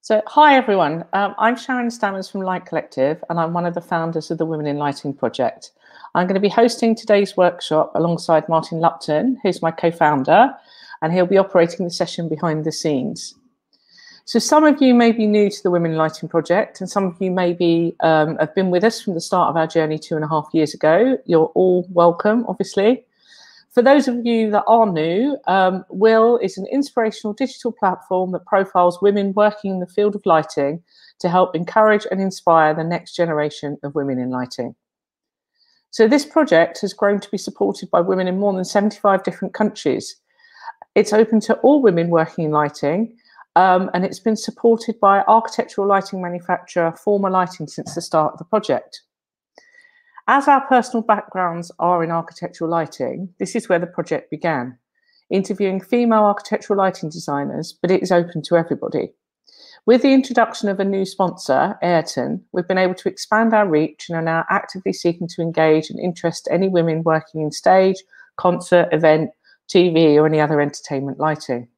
So, hi everyone. I'm Sharon Stammers from Light Collective, and I'm one of the founders of the Women in Lighting project. I'm going to be hosting today's workshop alongside Martin Lupton, who's my co-founder, and he'll be operating the session behind the scenes. So, some of you may be new to the Women in Lighting project, and some of you maybe have been with us from the start of our journey 2.5 years ago. You're all welcome, obviously. For those of you that are new, Will is an inspirational digital platform that profiles women working in the field of lighting to help encourage and inspire the next generation of women in lighting. So this project has grown to be supported by women in more than 75 different countries. It's open to all women working in lighting, and it's been supported by architectural lighting manufacturer formalighting since the start of the project. As our personal backgrounds are in architectural lighting, this is where the project began, interviewing female architectural lighting designers, but it is open to everybody. With the introduction of a new sponsor, Ayrton, we've been able to expand our reach and are now actively seeking to engage and interest any women working in stage, concert, event, TV, or any other entertainment lighting.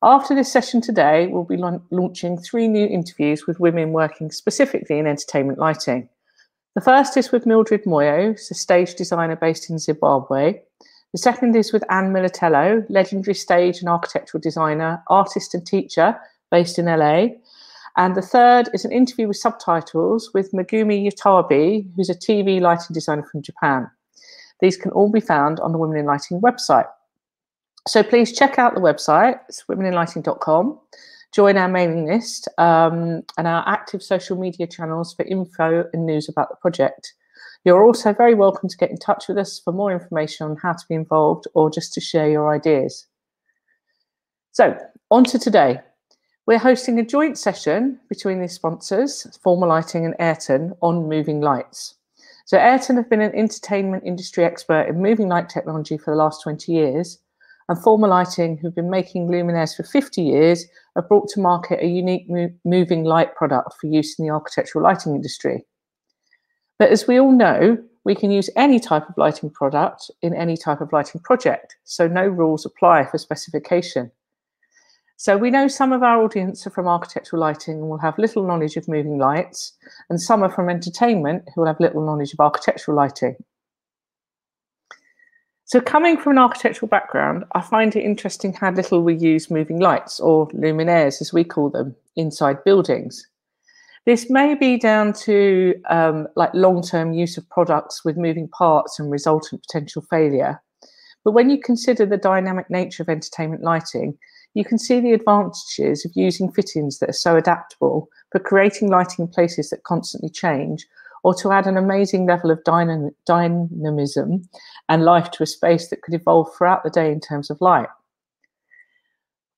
After this session today, we'll be launching 3 new interviews with women working specifically in entertainment lighting. The first is with Mildred Moyo, a stage designer based in Zimbabwe. The second is with Anne Militello, legendary stage and architectural designer, artist and teacher based in LA. And the third is an interview with subtitles with Megumi Yatabe, who's a TV lighting designer from Japan. These can all be found on the Women in Lighting website. So please check out the website, it's womeninlighting.com. Join our mailing list and our active social media channels for info and news about the project. You're also very welcome to get in touch with us for more information on how to be involved or just to share your ideas. So, on to today. We're hosting a joint session between the sponsors, formalighting and Ayrton, on moving lights. So Ayrton have been an entertainment industry expert in moving light technology for the last 20 years. And formalighting, who've been making luminaires for 50 years, have brought to market a unique moving light product for use in the architectural lighting industry. But as we all know, we can use any type of lighting product in any type of lighting project, so no rules apply for specification. So we know some of our audience are from architectural lighting and will have little knowledge of moving lights, and some are from entertainment who will have little knowledge of architectural lighting. So coming from an architectural background, I find it interesting how little we use moving lights, or luminaires as we call them, inside buildings. This may be down to like long-term use of products with moving parts and resultant potential failure. But when you consider the dynamic nature of entertainment lighting, you can see the advantages of using fittings that are so adaptable for creating lighting in places that constantly change, or to add an amazing level of dynamism and life to a space that could evolve throughout the day in terms of light.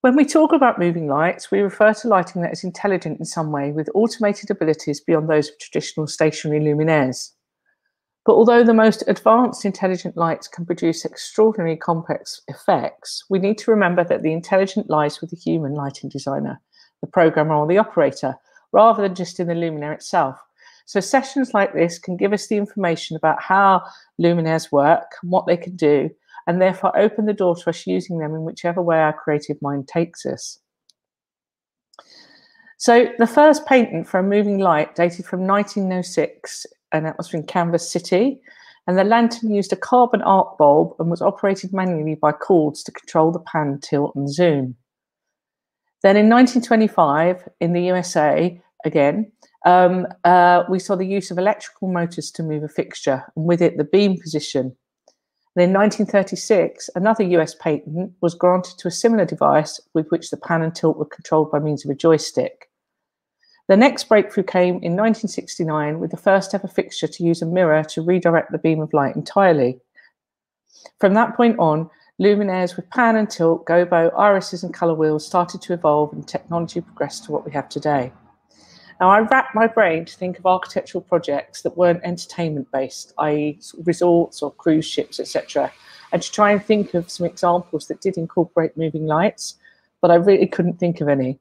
When we talk about moving lights, we refer to lighting that is intelligent in some way with automated abilities beyond those of traditional stationary luminaires. But although the most advanced intelligent lights can produce extraordinarily complex effects, we need to remember that the intelligence lies with the human lighting designer, the programmer or the operator, rather than just in the luminaire itself. So sessions like this can give us the information about how luminaires work and what they can do, and therefore open the door to us using them in whichever way our creative mind takes us. So the first patent for a moving light dated from 1906, and that was from Canvas City, and the lantern used a carbon arc bulb and was operated manually by cords to control the pan, tilt and zoom. Then in 1925, in the USA, again, we saw the use of electrical motors to move a fixture, and with it the beam position. And in 1936, another US patent was granted to a similar device with which the pan and tilt were controlled by means of a joystick. The next breakthrough came in 1969 with the first ever fixture to use a mirror to redirect the beam of light entirely. From that point on, luminaires with pan and tilt, gobo, irises and colour wheels started to evolve and technology progressed to what we have today. Now, I racked my brain to think of architectural projects that weren't entertainment-based, i.e. resorts or cruise ships, etc., and to try and think of some examples that did incorporate moving lights, but I really couldn't think of any.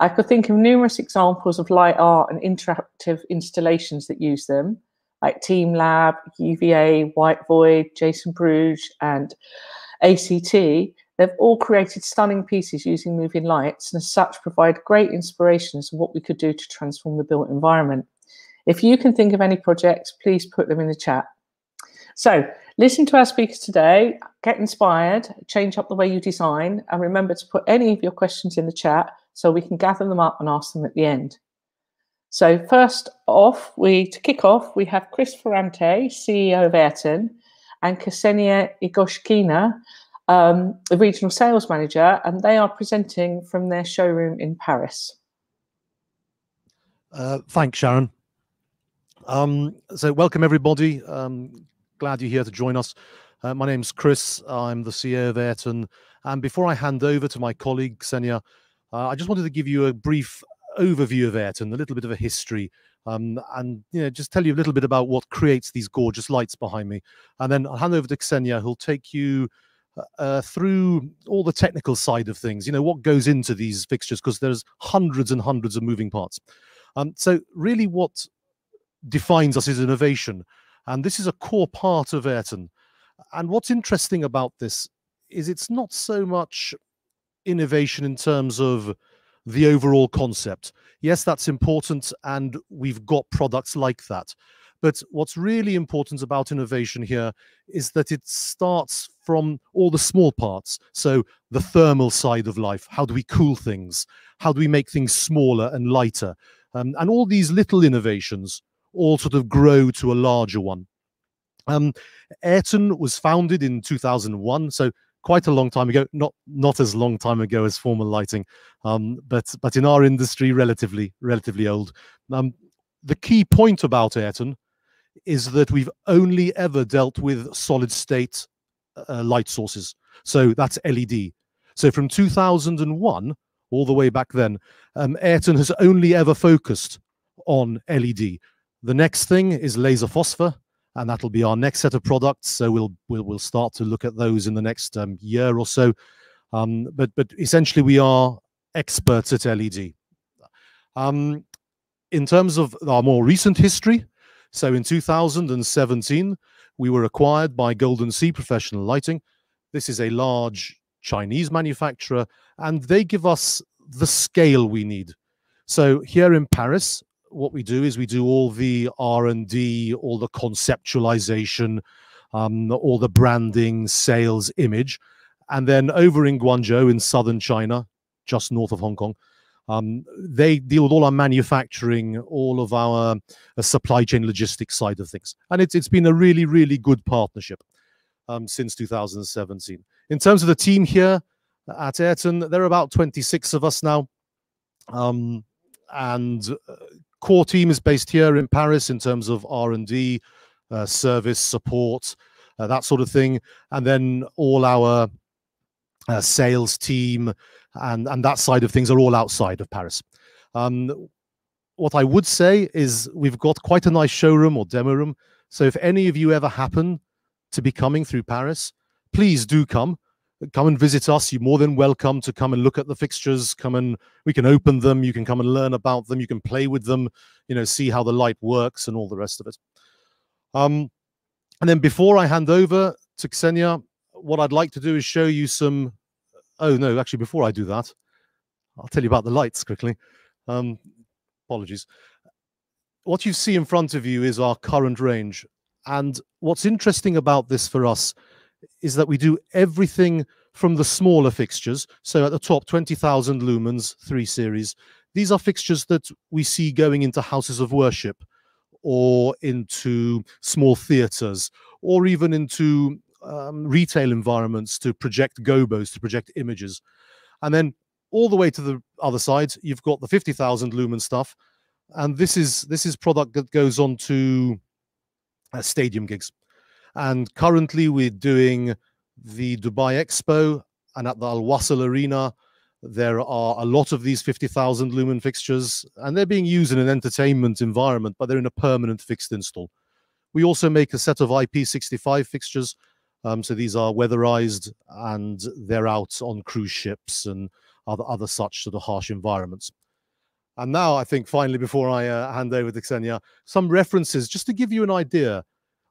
I could think of numerous examples of light art and interactive installations that use them, like Team Lab, UVA, White Void, Jason Bruges, and ACT, They've all created stunning pieces using moving lights, and as such provide great inspiration as to what we could do to transform the built environment. If you can think of any projects, please put them in the chat. So listen to our speakers today, get inspired, change up the way you design, and remember to put any of your questions in the chat so we can gather them up and ask them at the end. So first off, to kick off, we have Chris Ferrante, CEO of Ayrton, and Kseniia Igoshkina, the regional sales manager, and they are presenting from their showroom in Paris. Thanks, Sharon. So welcome everybody. Glad you're here to join us. My name's Chris. I'm the CEO of Ayrton. And before I hand over to my colleague, Kseniia, I just wanted to give you a brief overview of Ayrton, a little bit of a history, and just tell you a little bit about what creates these gorgeous lights behind me. And then I'll hand over to Kseniia, who'll take you through all the technical side of things, what goes into these fixtures, because there's hundreds and hundreds of moving parts. So really what defines us is innovation. And this is a core part of Ayrton. And what's interesting about this is it's not so much innovation in terms of the overall concept. Yes, that's important, and we've got products like that. But what's really important about innovation here is that it starts from all the small parts. So the thermal side of life. How do we cool things? How do we make things smaller and lighter? And all these little innovations all sort of grow to a larger one. Ayrton was founded in 2001, so quite a long time ago. Not as long time ago as formal lighting, but in our industry, relatively old. The key point about Ayrton is that we've only ever dealt with solid state light sources. So that's LED. So from 2001 all the way back then, Ayrton has only ever focused on LED. The next thing is laser phosphor, and that'll be our next set of products. So we'll start to look at those in the next year or so. But essentially, we are experts at LED. In terms of our more recent history, so in 2017, we were acquired by Golden Sea Professional Lighting. This is a large Chinese manufacturer, and they give us the scale we need. So here in Paris, what we do is we do all the R&D, all the conceptualization, all the branding, sales, image. And then over in Guangzhou in southern China, just north of Hong Kong, they deal with all our manufacturing, all of our supply chain logistics side of things. And it's been a really, really good partnership since 2017. In terms of the team here at Ayrton, there are about 26 of us now. And core team is based here in Paris in terms of R&D, service, support, that sort of thing. And then all our sales team and that side of things are all outside of Paris. What I would say is we've got quite a nice showroom or demo room. So if any of you ever happen to be coming through Paris, please do come and visit us. You're more than welcome to come and look at the fixtures. We can open them. You can come and learn about them. You can play with them, see how the light works and all the rest of it. And then before I hand over to Kseniia, what I'd like to do is show you some. Oh no, actually, before I do that, I'll tell you about the lights quickly. Apologies. What you see in front of you is our current range. And what's interesting about this for us is that we do everything from the smaller fixtures. So at the top, 20,000 lumens, 3 series. These are fixtures that we see going into houses of worship or into small theaters or even into retail environments to project gobos, to project images. And then all the way to the other side, you've got the 50,000 lumen stuff. And this is product that goes on to stadium gigs. And currently we're doing the Dubai Expo, and at the Al Wasl Arena, there are a lot of these 50,000 lumen fixtures, and they're being used in an entertainment environment, but they're in a permanent fixed install. We also make a set of IP65 fixtures. So these are weatherized, and they're out on cruise ships and other such sort of harsh environments. And now I think finally, before I hand over to Kseniia, some references just to give you an idea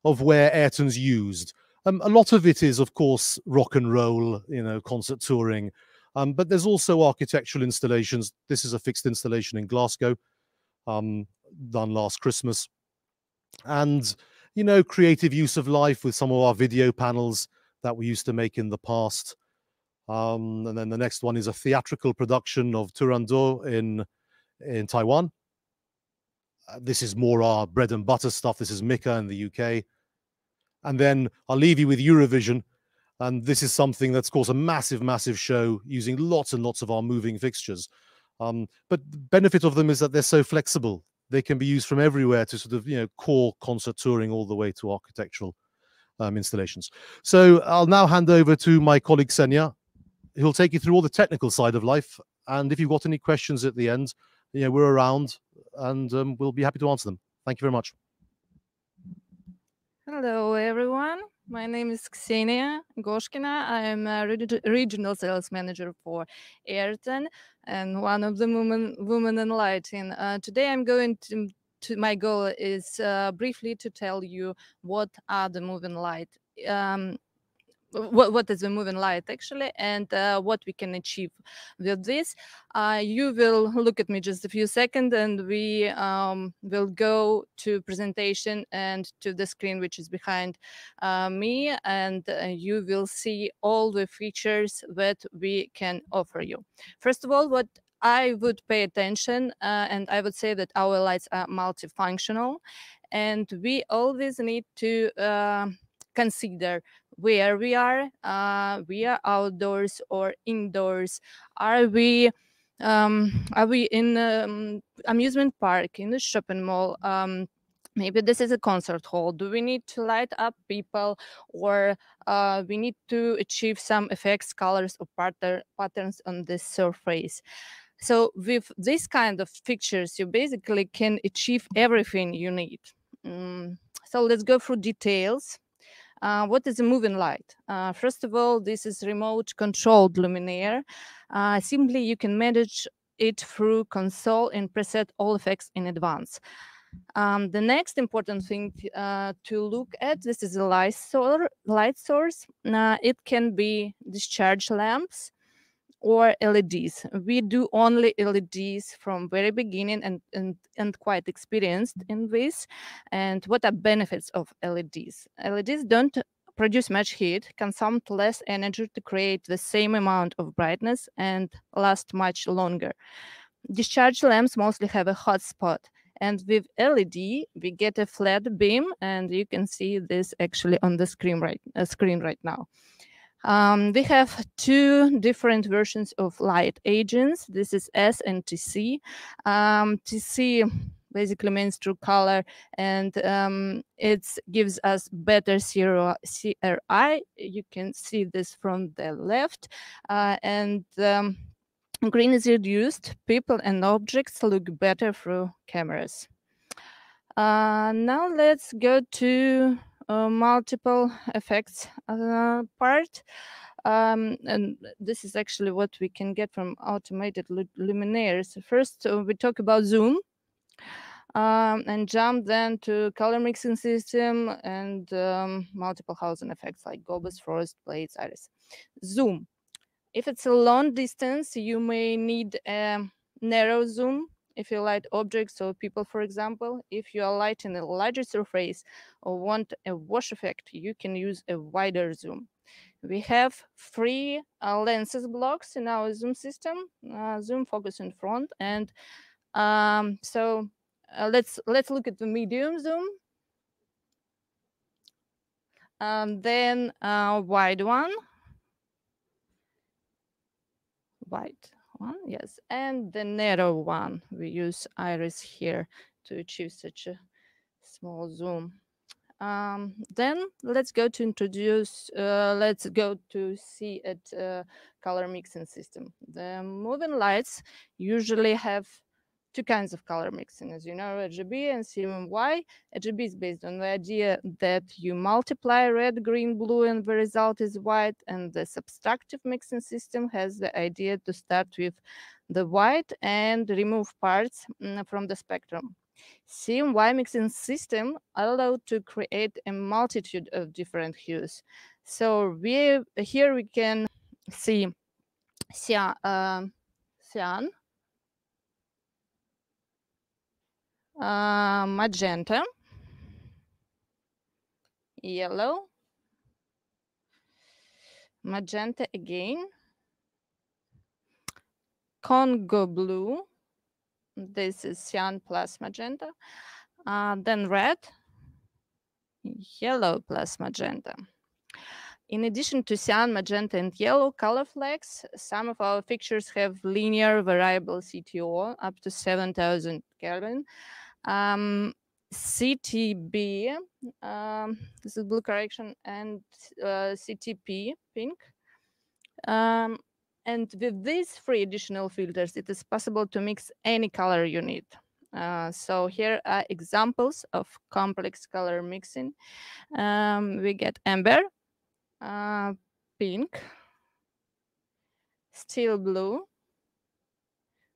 of where Ayrton's used. A lot of it is, of course, rock and roll, concert touring. But there's also architectural installations. This is a fixed installation in Glasgow, done last Christmas. And, creative use of life with some of our video panels that we used to make in the past. And then the next one is a theatrical production of Turandot in Taiwan. This is more our bread and butter stuff. This is Mika in the UK. And then I'll leave you with Eurovision. And this is something that's, of course, a massive, massive show using lots and lots of our moving fixtures. But the benefit of them is that they're so flexible. They can be used from everywhere to sort of, core concert touring all the way to architectural installations. So I'll now hand over to my colleague Kseniia, who'll take you through all the technical side of life. And if you've got any questions at the end, we're around and we'll be happy to answer them. Thank you very much. Hello, everyone. My name is Kseniia Igoshkina. I am a regional sales manager for Ayrton and one of the women in lighting. Today, I'm going to my goal is briefly to tell you what are the moving light. What is a moving light actually, and what we can achieve with this. You will look at me just a few seconds and we will go to presentation and to the screen which is behind me, and you will see all the features that we can offer you. First of all, what I would pay attention and I would say that our lights are multifunctional, and we always need to consider where we are outdoors or indoors. Are we in amusement park, in the shopping mall? Maybe this is a concert hall. Do we need to light up people, or we need to achieve some effects, colors, or patterns on this surface? So with this kind of fixtures, you basically can achieve everything you need. So let's go through details. What is a moving light? First of all, this is remote controlled luminaire. Simply, you can manage it through console and preset all effects in advance. The next important thing to look at, this is a light source. It can be discharge lamps or LEDs. We do only LEDs from very beginning and quite experienced in this. And what are benefits of LEDs? LEDs don't produce much heat, consume less energy to create the same amount of brightness, and last much longer. Discharge lamps mostly have a hot spot. And with LED, we get a flat beam, and you can see this actually on the screen right now. We have two different versions of light agents. This is S and TC. TC basically means true color, and it gives us better CRI. You can see this from the left. Green is reduced. People and objects look better through cameras. Now let's go to multiple effects part. And this is actually what we can get from automated luminaires. First, we talk about zoom and jump then to color mixing system and multiple housing effects like globus, frost, blades, iris. Zoom. If it's a long distance, you may need a narrow zoom. If you light objects or people, for example, if you are lighting a larger surface or want a wash effect, you can use a wider zoom. We have three lenses blocks in our zoom system: zoom, focus, and front. And let's look at the medium zoom. Then wide one. Yes, and the narrow one. We use iris here to achieve such a small zoom. Then let's go to see at color mixing system. The moving lights usually have two kinds of color mixing, as you know, RGB and CMY. RGB is based on the idea that you multiply red, green, blue, and the result is white. And the subtractive mixing system has the idea to start with the white and remove parts from the spectrum. CMY mixing system allowed to create a multitude of different hues. So here we can see cyan, magenta, yellow, magenta again, Congo blue. This is cyan plus magenta. Then red, yellow plus magenta. In addition to cyan, magenta, and yellow color flags, some of our fixtures have linear variable CTO up to 7,000 Kelvin. CTB, this is blue correction, and CTP, pink. And with these 3 additional filters, it is possible to mix any color you need. So here are examples of complex color mixing. We get amber, pink, steel blue,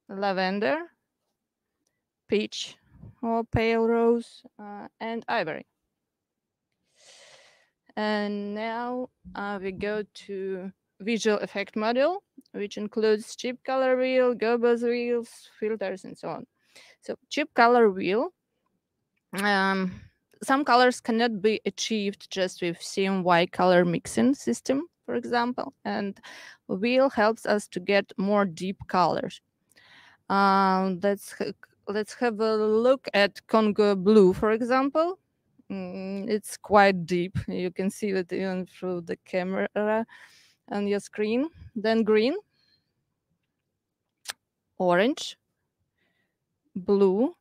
lavender, peach or pale rose, and ivory. And now we go to visual effect module, which includes chip color wheel, gobos wheels, filters, and so on. So chip color wheel, some colors cannot be achieved just with CMY color mixing system, for example, and wheel helps us to get more deep colors. Let's have a look at Congo blue, for example. It's quite deep. You can see it even through the camera on your screen. Then green, orange, blue,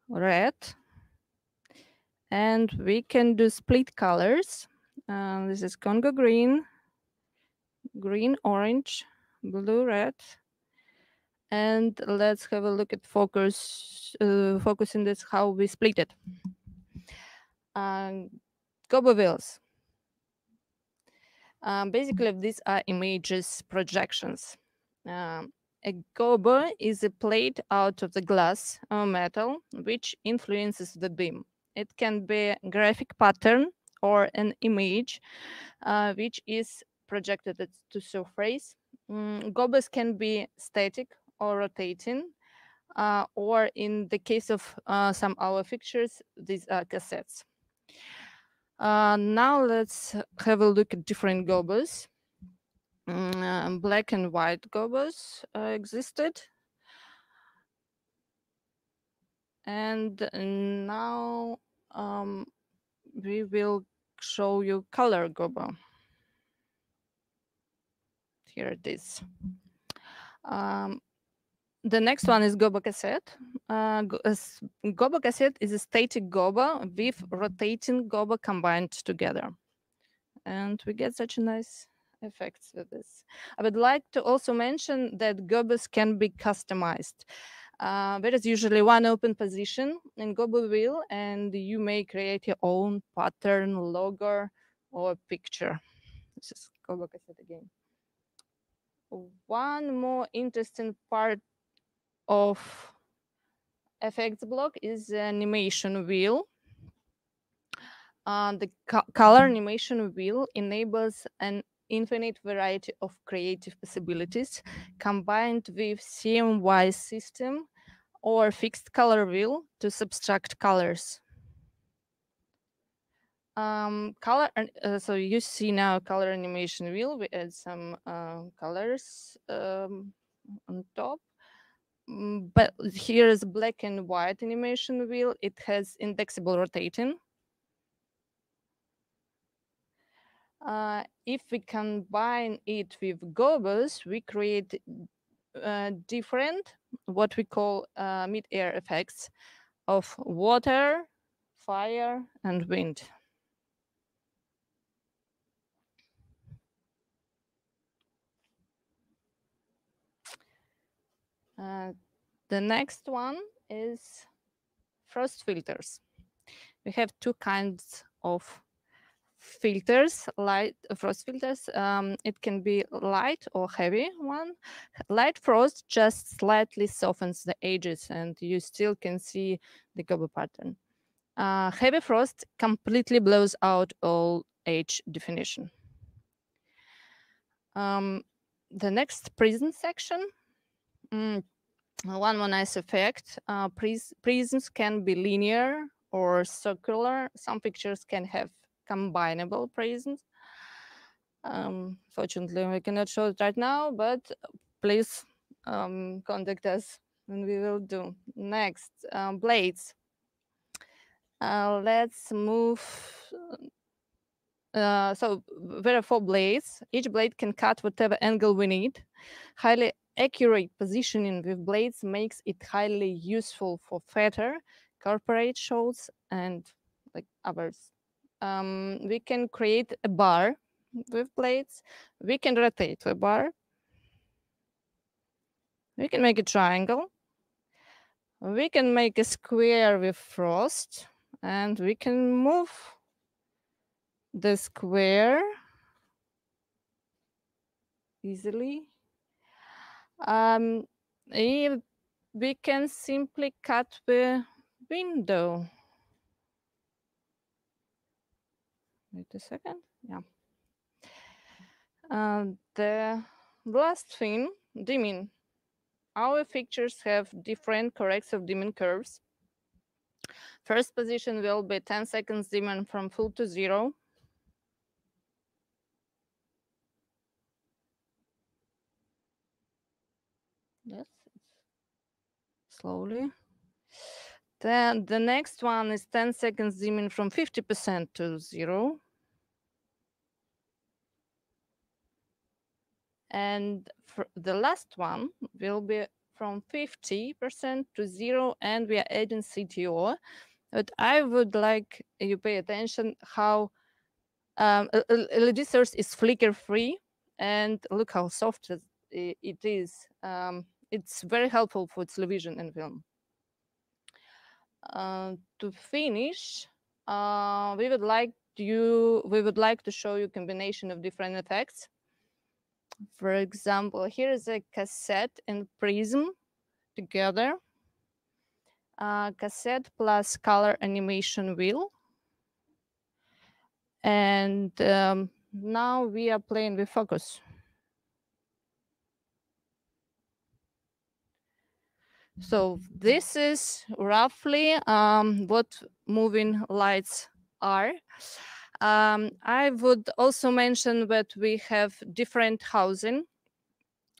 red, and we can do split colors. This is Congo green, green, orange, blue, red. And let's have a look at focusing this, how we split it. Gobo wheels. Basically, these are images projections. A gobo is a plate out of the glass or metal which influences the beam. It can be a graphic pattern or an image which is projected to surface. Gobos can be static or rotating, or in the case of some our fixtures, these are cassettes. Now let's have a look at different gobos. Black and white gobos existed. And now we will show you color gobo. Here it is. The next one is gobo cassette. Gobo cassette is a static gobo with rotating gobo combined together. And we get such nice effects with this. I would like to also mention that gobos can be customized. There is usually one open position in gobo wheel, and you may create your own pattern, logo, or picture. This is gobo cassette again. One more interesting part of effects block is the animation wheel. The color animation wheel enables an infinite variety of creative possibilities combined with CMY system or fixed color wheel to subtract colors. So you see now color animation wheel. We add some colors on top. But here is black and white animation wheel. It has indexable rotating. If we combine it with gobos, we create different, what we call mid-air effects of water, fire, and wind. The next one is frost filters. We have 2 kinds of filters, light frost filters. It can be light or heavy one. Light frost just slightly softens the edges and you still can see the gobo pattern. Heavy frost completely blows out all edge definition. The next prism section. One more nice effect. Prisms can be linear or circular. Some pictures can have combinable prisms. Fortunately, we cannot show it right now, but please contact us and we will do. Next, blades. Let's move. So there are 4 blades. Each blade can cut whatever angle we need. Highly accurate positioning with blades makes it highly useful for theater, corporate shows, and like others. We can create a bar with blades. We can rotate the bar. We can make a triangle. We can make a square with frost, and we can move the square easily. We can simply cut the window. Wait a second. Yeah. The last thing, dimming. Our pictures have different corrective dimming curves. First position will be 10 seconds dimming from full to 0. Yes, slowly. Then the next one is 10 seconds dimming from 50% to 0. And the last one will be from 50% to 0, and we are adding CTO. But I would like you pay attention how LED source is flicker free, and look how soft it is. It's very helpful for television and film. To finish, we would like to show you a combination of different effects. For example, here is a cassette and prism together. Cassette plus color animation wheel. And now we are playing with focus. So this is roughly what moving lights are. I would also mention that we have different housing.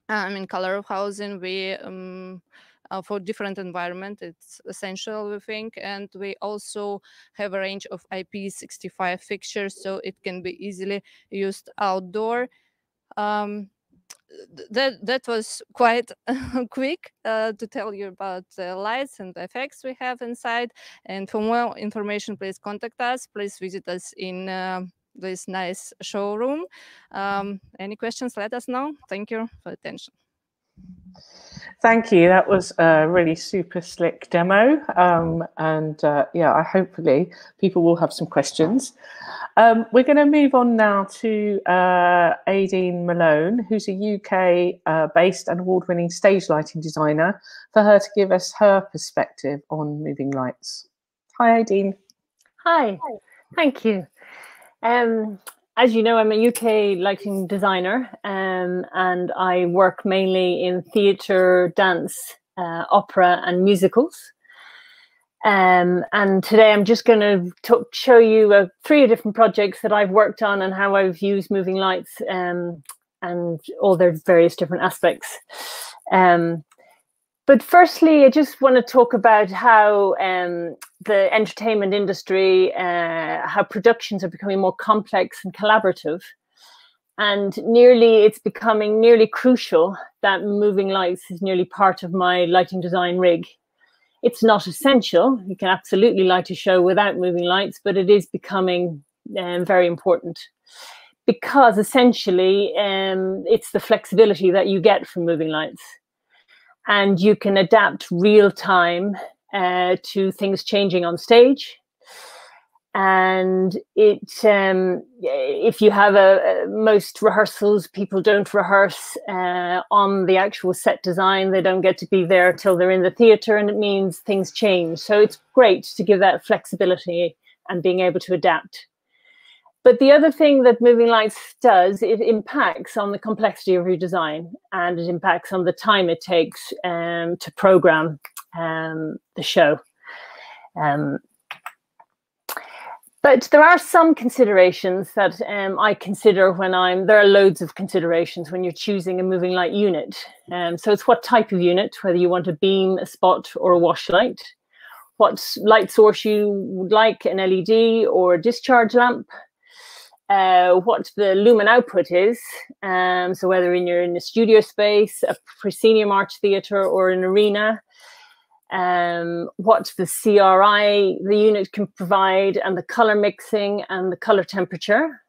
Color of housing, we for different environment, it's essential, we think. And we also have a range of IP65 fixtures, so it can be easily used outdoor. That was quite quick to tell you about the lights and the effects we have inside. And for more information, please contact us. Please visit us in this nice showroom. Any questions, let us know. Thank you for attention. Thank you. That was a really super slick demo. Yeah, hopefully people will have some questions. We're going to move on now to Aideen Malone, who's a UK-based and award-winning stage lighting designer, for her to give us her perspective on moving lights. Hi, Aideen. Hi. Thank you. As you know, I'm a UK lighting designer, and I work mainly in theatre, dance, opera and musicals. And today I'm just going to show you 3 different projects that I've worked on and how I've used moving lights and all their various different aspects. But firstly, I just want to talk about how the entertainment industry, how productions are becoming more complex and collaborative. And it's becoming nearly crucial that moving lights is nearly part of my lighting design rig. It's not essential. You can absolutely light a show without moving lights, but it is becoming very important, because essentially it's the flexibility that you get from moving lights. And you can adapt real time to things changing on stage. And it, if you have most rehearsals, people don't rehearse on the actual set design. They don't get to be there till they're in the theatre, and it means things change. So it's great to give that flexibility and being able to adapt. But the other thing that moving lights does, it impacts on the complexity of your design, and it impacts on the time it takes to program the show. But there are some considerations that I consider when there are loads of considerations when you're choosing a moving light unit. So it's what type of unit, whether you want a beam, a spot, or a wash light, what light source you would like, an LED or a discharge lamp, what the lumen output is, so whether you're in a studio space, a proscenium arch theatre, or an arena, what the CRI the unit can provide, and the color mixing and the color temperature.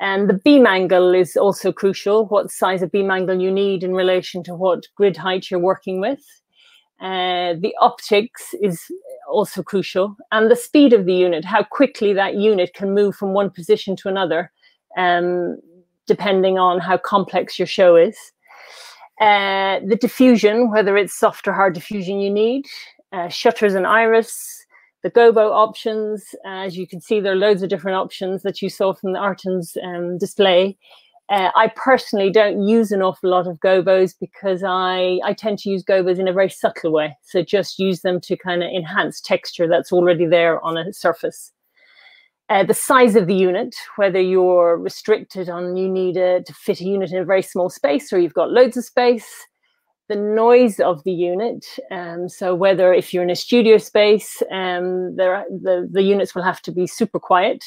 And the beam angle is also crucial, what size of beam angle you need in relation to what grid height you're working with. The optics is also crucial, and the speed of the unit, how quickly that unit can move from one position to another, depending on how complex your show is. The diffusion, whether it's soft or hard diffusion you need, shutters and iris, the gobo options. As you can see, there are loads of different options that you saw from the Ayrton's display. I personally don't use an awful lot of gobos because I tend to use gobos in a very subtle way. So just use them to kind of enhance texture that's already there on a surface. The size of the unit, whether you're restricted on you need to fit a unit in a very small space or you've got loads of space. The noise of the unit, so whether if you're in a studio space, the units will have to be super quiet.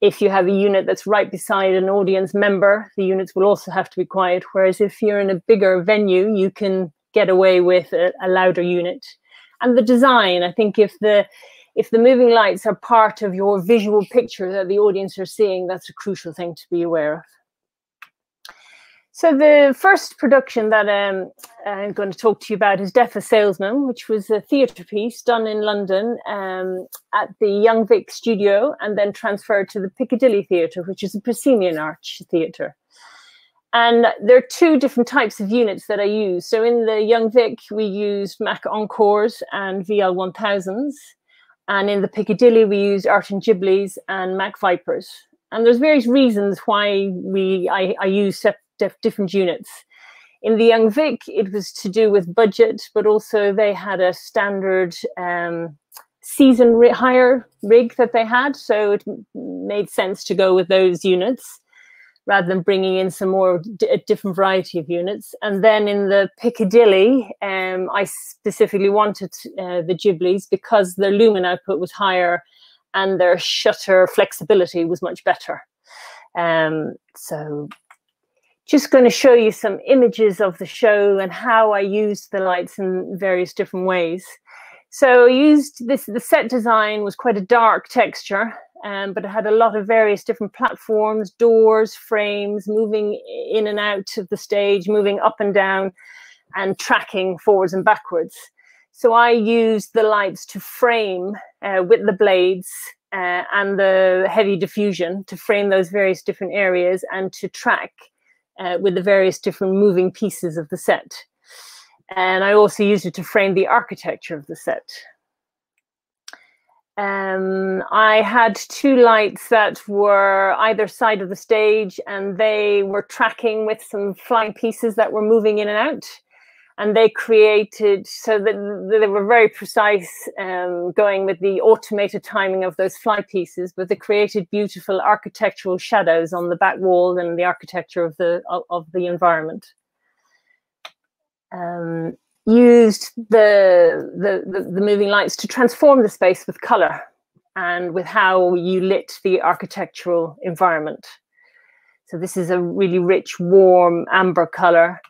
If you have a unit that's right beside an audience member, the units will also have to be quiet. Whereas if you're in a bigger venue, you can get away with a louder unit. And the design, I think if the moving lights are part of your visual picture that the audience are seeing, that's a crucial thing to be aware of. So the first production that I'm going to talk to you about is Deaf a Salesman, which was a theatre piece done in London at the Young Vic studio and then transferred to the Piccadilly Theatre, which is a proscenium arch theatre. And there are two different types of units that I use. So in the Young Vic, we used Mac Encores and VL1000s. And in the Piccadilly, we used Ayrton Gibleys and Mac Vipers. And there's various reasons why I use different units. In the Young Vic, it was to do with budget, but also they had a standard season hire rig that they had. So it made sense to go with those units rather than bringing in some more a different variety of units. And then in the Piccadilly, I specifically wanted the Gibleys because their lumen output was higher and their shutter flexibility was much better. So just going to show you some images of the show and how I used the lights in various different ways. So I used this, the set design was quite a dark texture, but it had a lot of various different platforms, doors, frames, moving in and out of the stage, moving up and down and tracking forwards and backwards. So I used the lights to frame with the blades and the heavy diffusion to frame those various different areas and to track with the various different moving pieces of the set. And I also used it to frame the architecture of the set. I had two lights that were either side of the stage and they were tracking with some flying pieces that were moving in and out. And they created, so that they were very precise, going with the automated timing of those fly pieces, but they created beautiful architectural shadows on the back wall and the architecture of the environment. Used the moving lights to transform the space with color and with how you lit the architectural environment. So this is a really rich, warm amber color.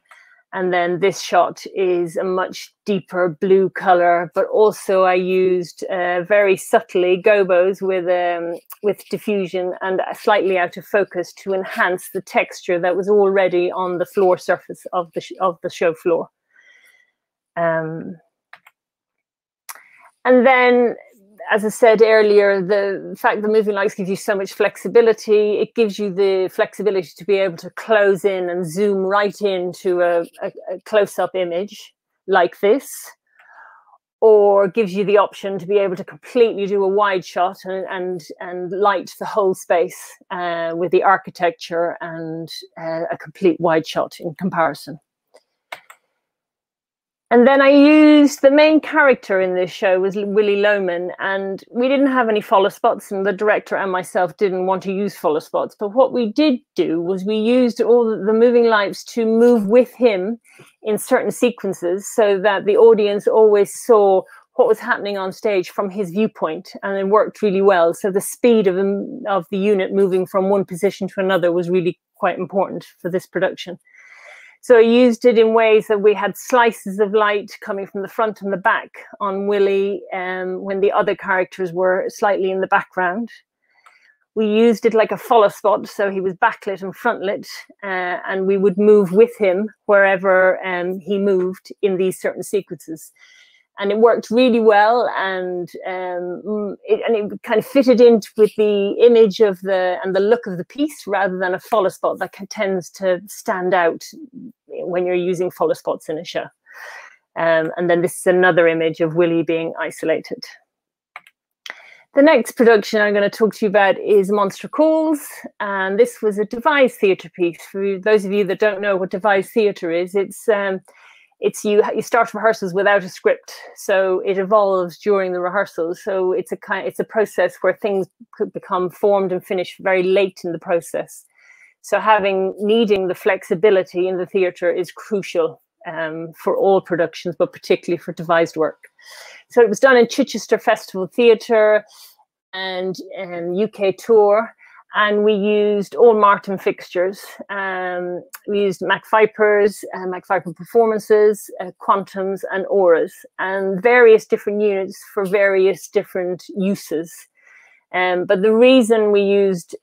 And then this shot is a much deeper blue color, but also I used very subtly gobos with diffusion and slightly out of focus to enhance the texture that was already on the floor surface of the show floor. And then as I said earlier, the fact that moving lights gives you so much flexibility. It gives you the flexibility to be able to close in and zoom right into a close-up image like this, or gives you the option to be able to completely do a wide shot and light the whole space with the architecture and a complete wide shot in comparison. And then I used, the main character in this show was Willy Loman, and we didn't have any follow spots, and the director and myself didn't want to use follow spots. But what we did do was we used all the moving lights to move with him in certain sequences so that the audience always saw what was happening on stage from his viewpoint, and it worked really well. So the speed of the unit moving from one position to another was really quite important for this production. So I used it in ways that we had slices of light coming from the front and the back on Willy when the other characters were slightly in the background. We used it like a follow spot, so he was backlit and frontlit, and we would move with him wherever he moved in these certain sequences. And it worked really well, and it kind of fitted in with the image of the look of the piece, rather than a follow spot that tends to stand out when you're using follow spots in a show. And then this is another image of Willy being isolated. The next production I'm going to talk to you about is Monster Calls, and this was a devised theatre piece. For those of you that don't know what devised theatre is, it's you start rehearsals without a script, so it evolves during the rehearsals. So it's a process where things could become formed and finished very late in the process. So needing the flexibility in the theatre is crucial for all productions, but particularly for devised work. So it was done in Chichester Festival Theatre and UK tour. And we used all Martin fixtures. We used Mac Vipers, Mac Viper performances, quantums and auras, and various different units for various different uses. But the reason we used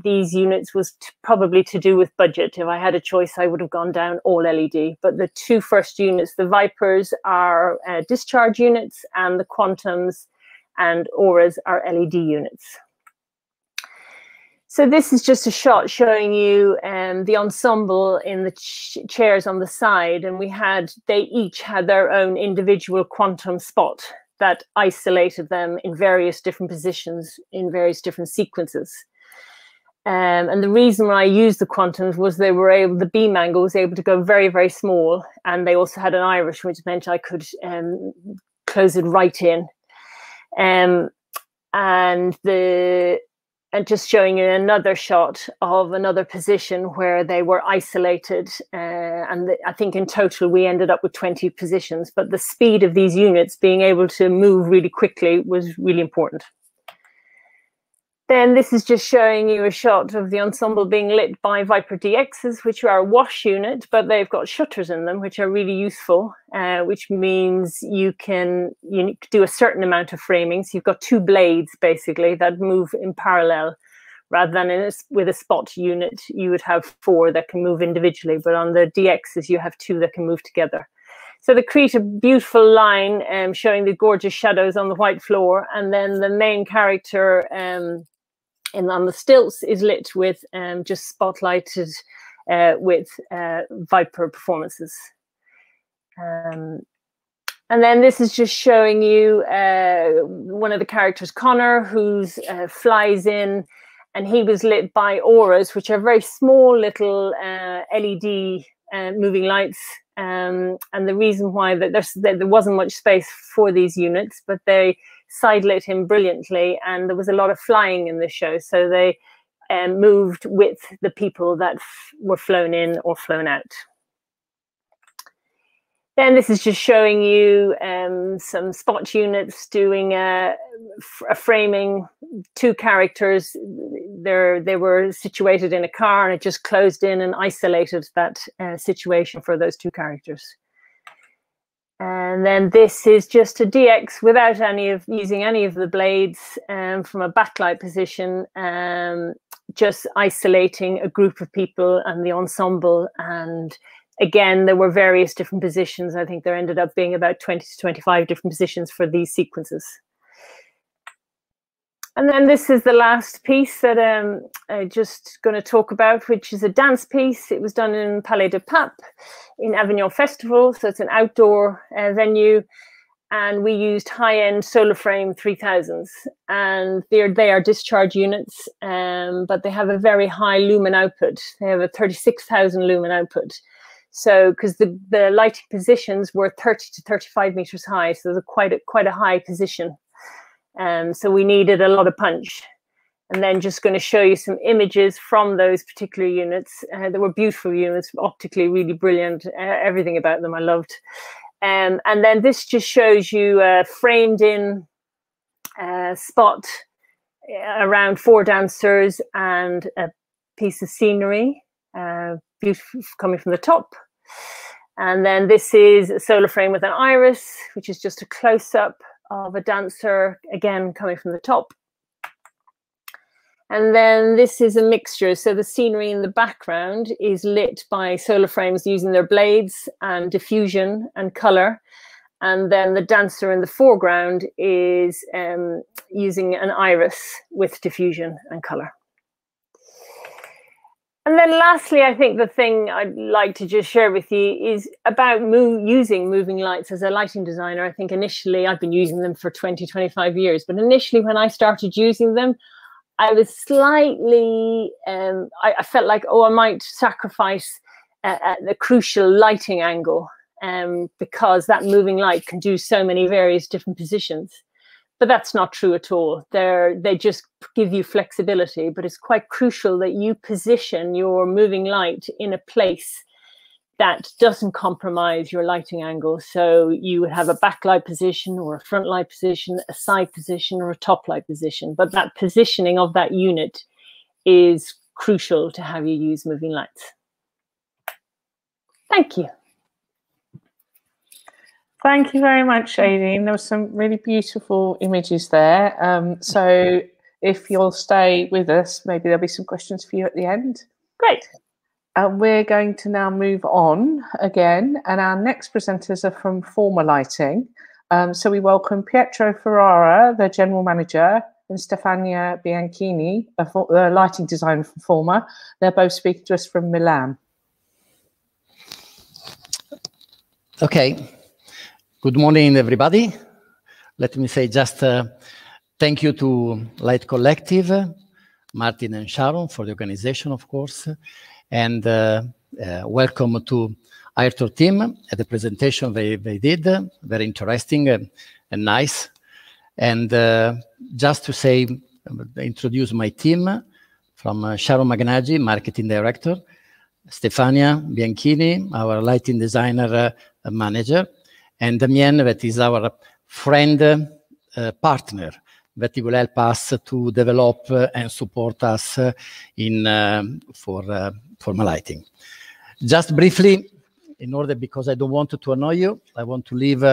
these units was probably to do with budget. If I had a choice, I would have gone down all LED. But the two first units, the Vipers, are discharge units, and the quantums and auras are LED units. So this is just a shot showing you the ensemble in the chairs on the side, and they each had their own individual quantum spot that isolated them in various different positions in various different sequences. And the reason why I used the quantums was the beam angle was able to go very, very small, and they also had an iris, which meant I could close it right in. And just showing you another shot of another position where they were isolated. I think in total we ended up with 20 positions, but the speed of these units being able to move really quickly was really important. Then this is just showing you a shot of the ensemble being lit by Viper DXs, which are a wash unit, but they've got shutters in them, which are really useful, which means you can do a certain amount of framing. So you've got two blades, basically, that move in parallel, rather than with a spot unit, you would have 4 that can move individually. But on the DXs, you have 2 that can move together. So they create a beautiful line showing the gorgeous shadows on the white floor. And then the main character on the stilts is lit with just spotlighted with Viper performances. And then this is just showing you one of the characters, Connor, who's flies in, and he was lit by auras, which are very small little LED moving lights. And the reason why there wasn't much space for these units, but they side lit him brilliantly, and there was a lot of flying in this show, so they moved with the people that were flown in or flown out. Then this is just showing you some spot units doing a framing. 2 characters, they were situated in a car, and it just closed in and isolated that situation for those 2 characters. And then this is just a DX without using any of the blades from a backlight position, just isolating a group of people and the ensemble. And again, there were various different positions. I think there ended up being about 20 to 25 different positions for these sequences. And then this is the last piece that I'm just going to talk about, which is a dance piece. It was done in Palais de Pape in Avignon Festival. So it's an outdoor venue. And we used high-end solar frame 3000s. And they are discharge units, but they have a very high lumen output. They have a 36,000 lumen output. So because the lighting positions were 30 to 35 meters high. So they're quite a high position. So we needed a lot of punch. And then just going to show you some images from those particular units. They were beautiful units, optically really brilliant. Everything about them I loved. And then this just shows you a framed in spot around 4 dancers and a piece of scenery, beautiful coming from the top. And then this is a solar frame with an iris, which is just a close-up of a dancer, again, coming from the top. And then this is a mixture. So the scenery in the background is lit by solar frames using their blades and diffusion and color. And then the dancer in the foreground is using an iris with diffusion and color. And then lastly, I think the thing I'd like to just share with you is about using moving lights as a lighting designer. I think initially, I've been using them for 20, 25 years, but initially when I started using them, I was slightly, I felt like, oh, I might sacrifice the crucial lighting angle because that moving light can do so many various different positions. But that's not true at all. They just give you flexibility, but it's quite crucial that you position your moving light in a place that doesn't compromise your lighting angle. So you would have a backlight position or a front light position, a side position or a top light position. But that positioning of that unit is crucial to how you use moving lights. Thank you. Thank you very much, Aideen. There were some really beautiful images there. So if you'll stay with us, maybe there'll be some questions for you at the end. Great. We're going to now move on again, and our next presenters are from formalighting. So we welcome Pietro Ferrara, the General Manager, and Stefani Bianchini, the Lighting Designer from Forma. They're both speaking to us from Milan. Okay. Good morning, everybody. Let me say just thank you to Light Collective, Martin and Sharon for the organization, of course, and welcome to Ayrton team at the presentation they did. Very interesting and nice. And just to say, introduce my team from Sharon Magnaggi, Marketing Director, Stefani Bianchini, our Lighting Designer Manager, and Damien, that is our friend, partner, that he will help us to develop and support us in for formalighting. Just briefly, in order, because I don't want to annoy you, I want to leave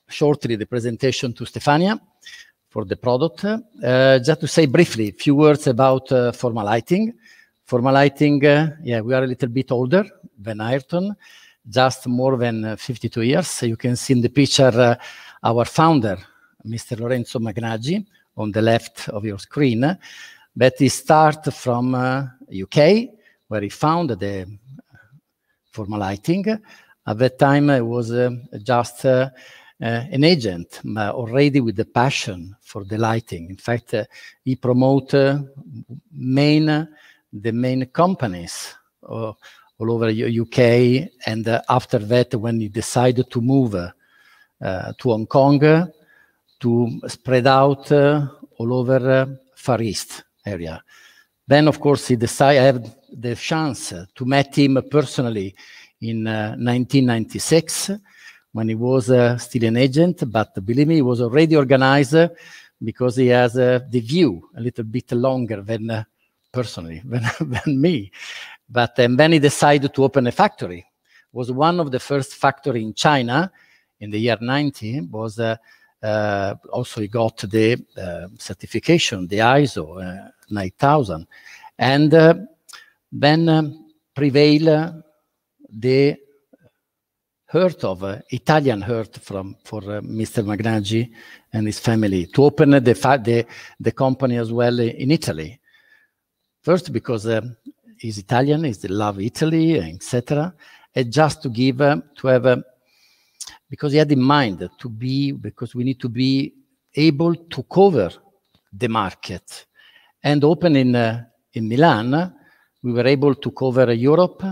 shortly the presentation to Stefania for the product. Just to say briefly a few words about formalighting. Formalighting, yeah, we are a little bit older than Ayrton, just more than 52 years. You can see in the picture our founder, Mr. Lorenzo Magnaggi, on the left of your screen. But he started from UK, where he founded the formalighting. At that time, I was just an agent, already with the passion for the lighting. In fact, he promoted the main companies all over UK, and after that, when he decided to move to Hong Kong, to spread out all over Far East area. Then, of course, he decided, I had the chance to meet him personally in 1996, when he was still an agent, but believe me, he was already organized because he has the view a little bit longer than personally, than me. But and then he decided to open a factory. It was one of the first factory in China in the year 90. Was also he got the certification, the ISO 9000, and then prevail the heart of Italian heart for Mr. Magnaggi and his family to open the company as well in Italy. First, because he's Italian, he love Italy, etc. And just to give, because he had in mind because we need to be able to cover the market. And open in Milan, we were able to cover Europe,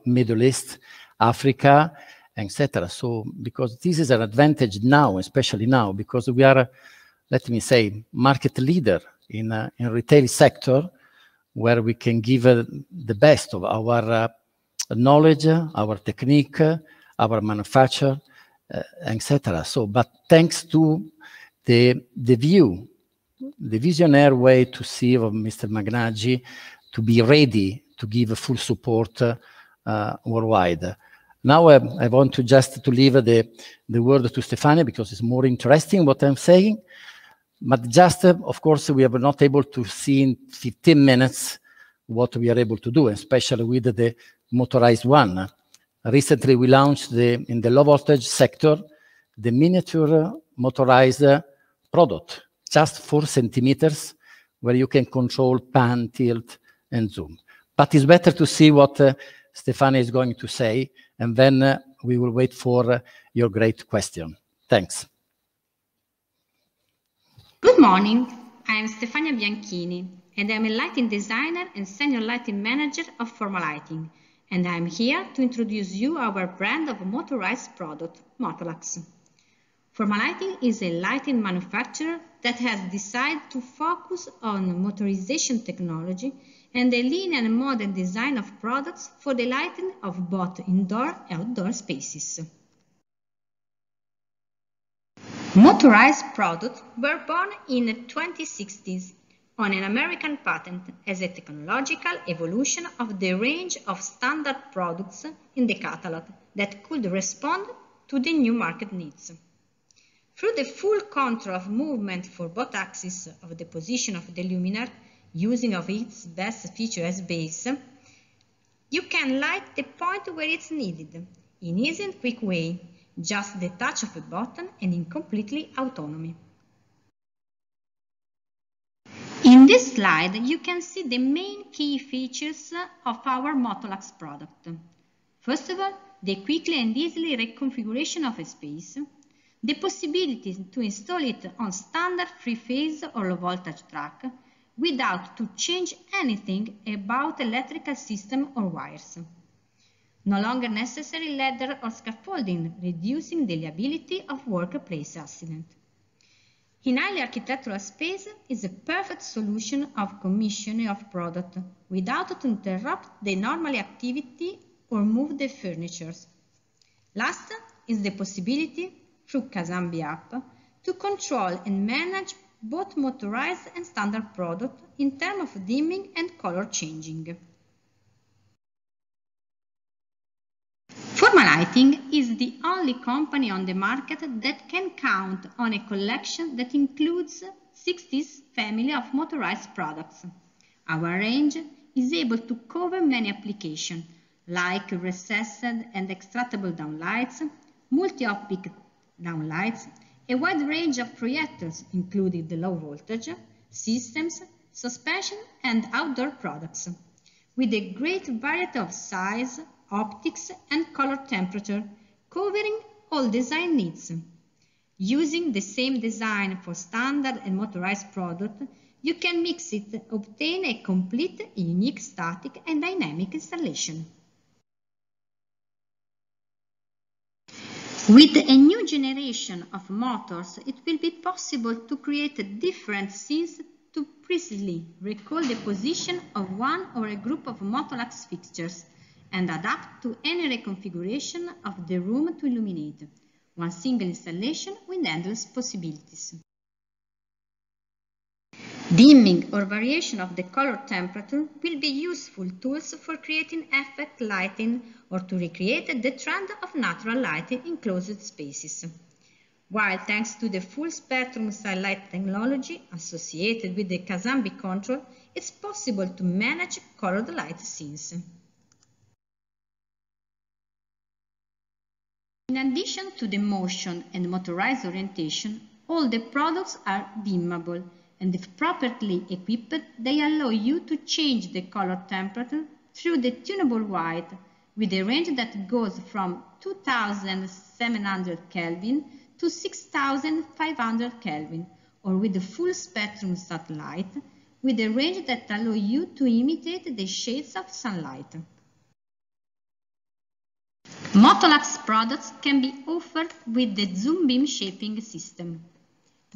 Middle East, Africa, etc. So, because this is an advantage now, especially now, because we are, let me say, market leader in retail sector, where we can give the best of our knowledge, our technique, our manufacture, etc. So, but thanks to the view, the visionary way to see of Mr. Magnaggi to be ready to give full support worldwide. Now I want to just leave the word to Stefani because it's more interesting what I'm saying. But just, of course, we are not able to see in 15 minutes what we are able to do, especially with the motorized one. Recently, we launched in the low voltage sector, the miniature motorized product, just 4 centimeters, where you can control pan, tilt, and zoom. But it's better to see what Stefani is going to say, and then we will wait for your great question. Thanks. Good morning. I am Stefani Bianchini, and I'm a lighting designer and senior lighting manager of Formalighting, and I'm here to introduce you our brand of motorized product, Motolax. Formalighting is a lighting manufacturer that has decided to focus on motorization technology and the lean and modern design of products for the lighting of both indoor and outdoor spaces. Motorized products were born in the 2060s on an American patent as a technological evolution of the range of standard products in the catalog that could respond to the new market needs. Through the full control of movement for both axes of the position of the luminaire, using of its best feature as base, you can light the point where it's needed, in easy and quick way, just the touch of a button and in completely autonomy. In this slide, you can see the main key features of our Motolax product. First of all, the quickly and easily reconfiguration of a space, the possibility to install it on standard three-phase or low-voltage track without to change anything about electrical system or wires. No longer necessary ladder or scaffolding, reducing the liability of workplace accident. In highly architectural space is a perfect solution of commissioning of product without to interrupt the normal activity or move the furniture. Last is the possibility through Kazambi app to control and manage both motorized and standard product in terms of dimming and color changing. Formalighting is the only company on the market that can count on a collection that includes 60 family of motorized products. Our range is able to cover many applications like recessed and extractable downlights, multi-optic downlights, a wide range of projectors including the low voltage, systems, suspension and outdoor products, with a great variety of size, optics and color temperature, covering all design needs. Using the same design for standard and motorized product, you can mix it, obtain a complete, unique static and dynamic installation. With a new generation of motors, it will be possible to create different scenes to precisely recall the position of one or a group of Motolax fixtures and adapt to any reconfiguration of the room to illuminate. One single installation with endless possibilities. Dimming or variation of the color temperature will be useful tools for creating effect lighting or to recreate the trend of natural lighting in closed spaces. While thanks to the full spectrum style light technology associated with the Kazambi control, it's possible to manage colored light scenes. In addition to the motion and motorized orientation, all the products are dimmable, and if properly equipped, they allow you to change the color temperature through the tunable white with a range that goes from 2700 Kelvin to 6500 Kelvin, or with the full spectrum satellite with a range that allows you to imitate the shades of sunlight. Motolax products can be offered with the zoom beam shaping system.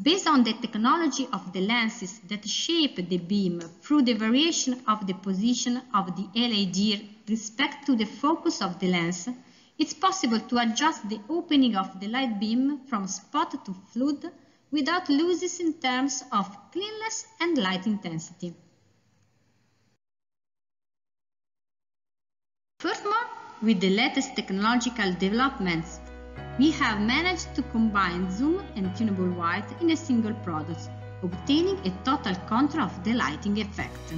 Based on the technology of the lenses that shape the beam through the variation of the position of the LED respect to the focus of the lens, it's possible to adjust the opening of the light beam from spot to flood without losses in terms of cleanness and light intensity. Furthermore, with the latest technological developments, we have managed to combine zoom and tunable white in a single product, obtaining a total control of the lighting effect.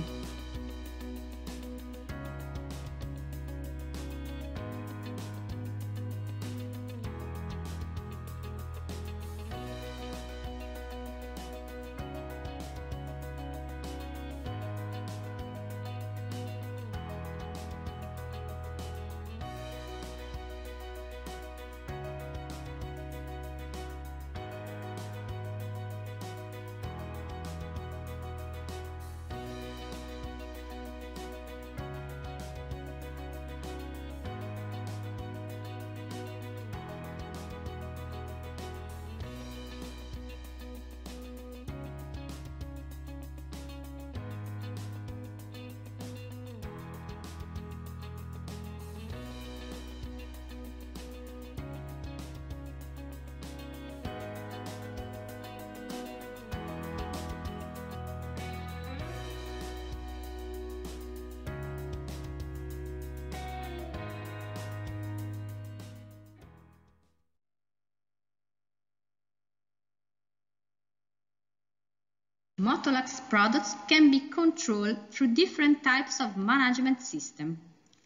Motolax products can be controlled through different types of management system.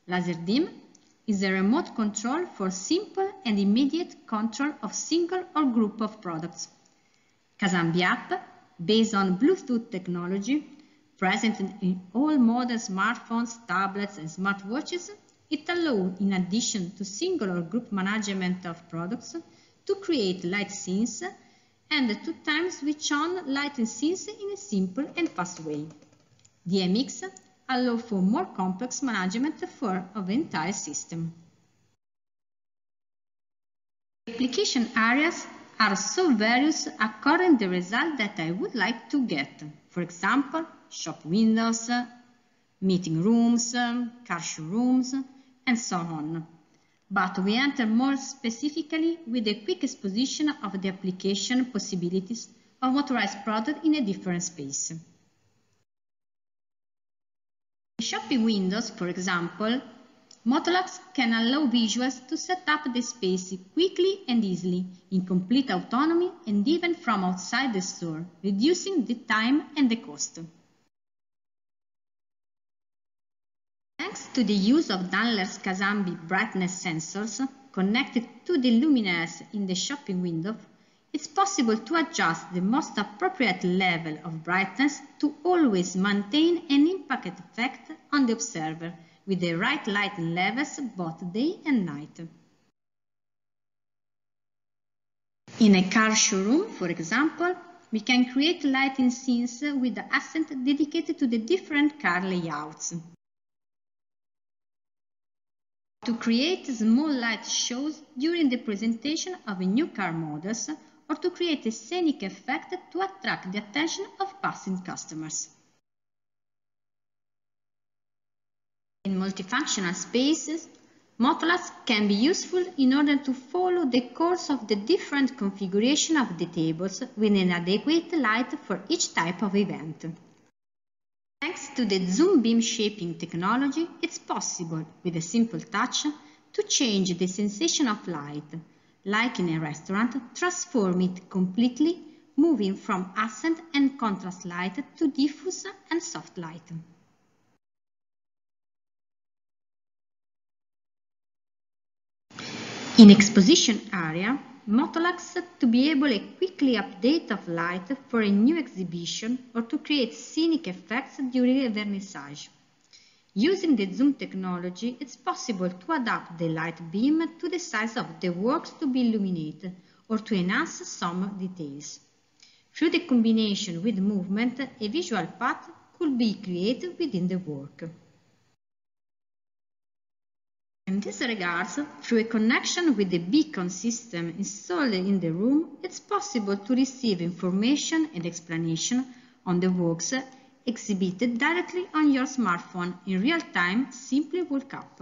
LaserDim is a remote control for simple and immediate control of single or group of products. Kazambi app, based on Bluetooth technology, present in all modern smartphones, tablets and smartwatches, it allows, in addition to single or group management of products, to create light scenes and to time switch on lighting scenes in a simple and fast way. DMX allows for more complex management of the entire system. Application areas are so various according to the result that I would like to get. For example, shop windows, meeting rooms, car showrooms, and so on. But we enter more specifically with a quick exposition of the application possibilities of motorized product in a different space. In shopping windows, for example, Motolax can allow visuals to set up the space quickly and easily, in complete autonomy and even from outside the store, reducing the time and the cost. Thanks to the use of Daimler's Kazambi brightness sensors connected to the luminaires in the shopping window, it's possible to adjust the most appropriate level of brightness to always maintain an impact effect on the observer with the right lighting levels both day and night. In a car showroom, for example, we can create lighting scenes with the accent dedicated to the different car layouts. To create small light shows during the presentation of new car models, or to create a scenic effect to attract the attention of passing customers. In multifunctional spaces, Motolax can be useful in order to follow the course of the different configuration of the tables with an adequate light for each type of event. Thanks to the zoom beam shaping technology, it's possible, with a simple touch, to change the sensation of light. Like in a restaurant, transform it completely, moving from accent and contrast light to diffuse and soft light. In exposition area, Motolux to be able to quickly update of light for a new exhibition or to create scenic effects during a vernissage. Using the zoom technology, it's possible to adapt the light beam to the size of the works to be illuminated or to enhance some details. Through the combination with movement, a visual path could be created within the work. In this regard, through a connection with the beacon system installed in the room, it's possible to receive information and explanation on the works exhibited directly on your smartphone in real time. Simply walk up.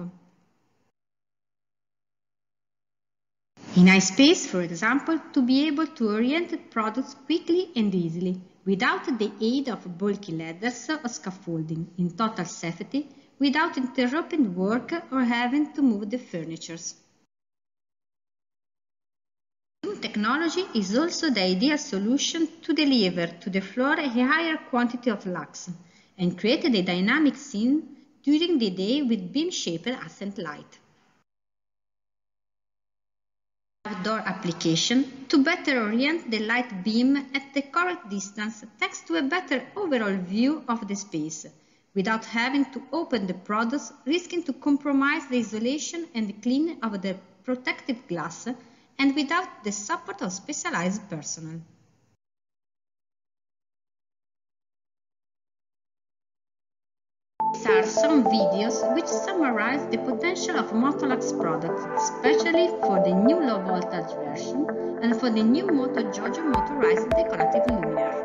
In iSpace, for example, to be able to orient products quickly and easily, without the aid of bulky ladders or scaffolding, in total safety, without interrupting work or having to move the furniture. Zoom technology is also the ideal solution to deliver to the floor a higher quantity of lux and create a dynamic scene during the day with beam-shaped accent light. Outdoor application to better orient the light beam at the correct distance thanks to a better overall view of the space, without having to open the products, risking to compromise the isolation and cleaning of the protective glass, and without the support of specialized personnel. These are some videos which summarize the potential of Motolux products, especially for the new low voltage version and for the new Moto Jojo motorized decorative luminaire.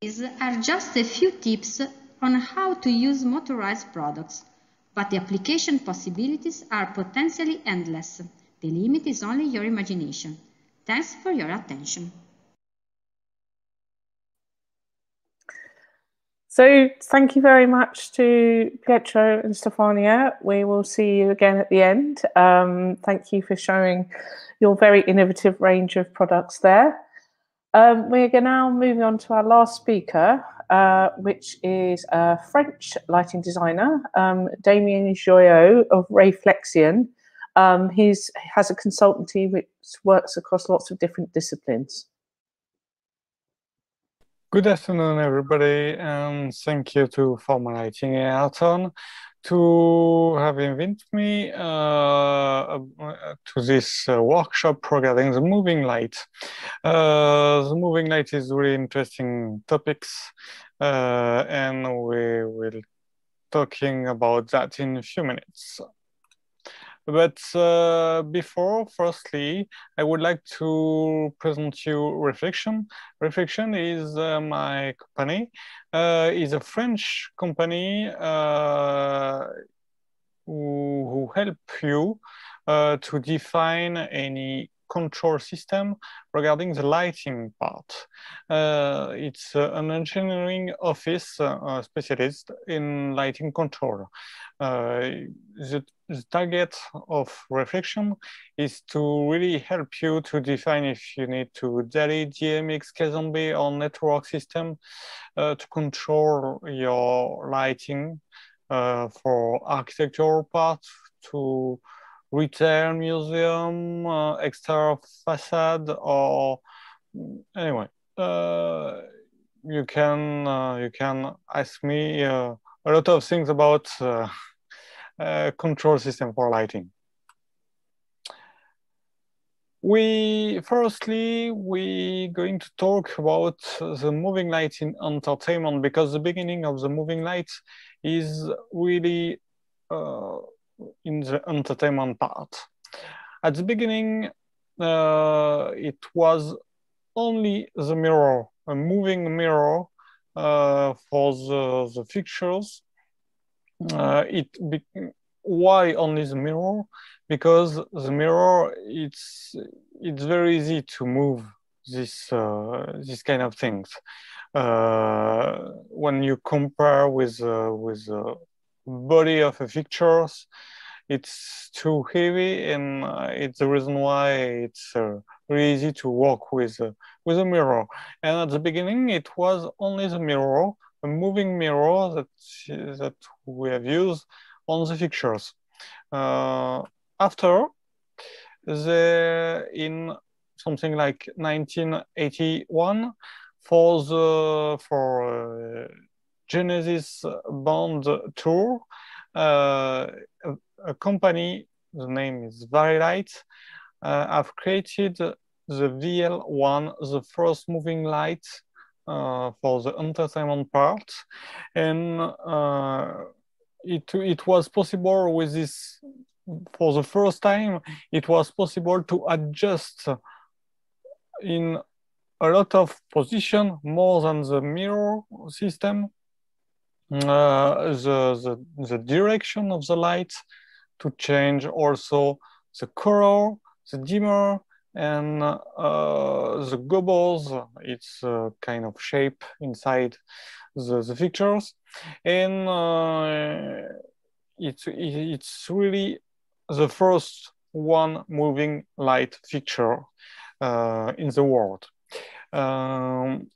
These are just a few tips on how to use motorized products, but the application possibilities are potentially endless. The limit is only your imagination. Thanks for your attention. So thank you very much to Pietro and Stefania. We will see you again at the end. Thank you for showing your very innovative range of products there. We're now moving on to our last speaker, which is a French lighting designer, Damien Joyeux of Reflexion. He has a consultancy which works across lots of different disciplines. Good afternoon, everybody, and thank you to Formalighting and Ayrton to have invited me to this workshop regarding the moving light. The moving light is really interesting topics, and we will talking about that in a few minutes. But before, firstly, I would like to present you Reflection. Reflection is my company. Is a French company who help you to define any control system regarding the lighting part. It's an engineering office specialist in lighting control. The target of Reflection is to really help you to define if you need to DALI, DMX, Kazambe or network system to control your lighting for architectural part, to retail, museum, exterior facade, or anyway. You can ask me a lot of things about control system for lighting. Firstly, we're going to talk about the moving light in entertainment, because the beginning of the moving light is really in the entertainment part. At the beginning, it was only the mirror, a moving mirror for the fixtures. Why only the mirror? Because the mirror, it's very easy to move this kind of things. When you compare with the body of the fixtures, it's too heavy, and it's the reason why it's really easy to work with a mirror. And at the beginning, it was only the mirror, a moving mirror that we have used on the fixtures. After, in something like 1981, for Genesis band tour, a company, the name is Varilight, have created the VL1, the first moving light for the entertainment part, and it was possible with this. For the first time, it was possible to adjust in a lot of position, more than the mirror system, the direction of the light, to change also the color, the dimmer, and the gobbles. It's a kind of shape inside the fixtures, and it's really the first one moving light fixture in the world. And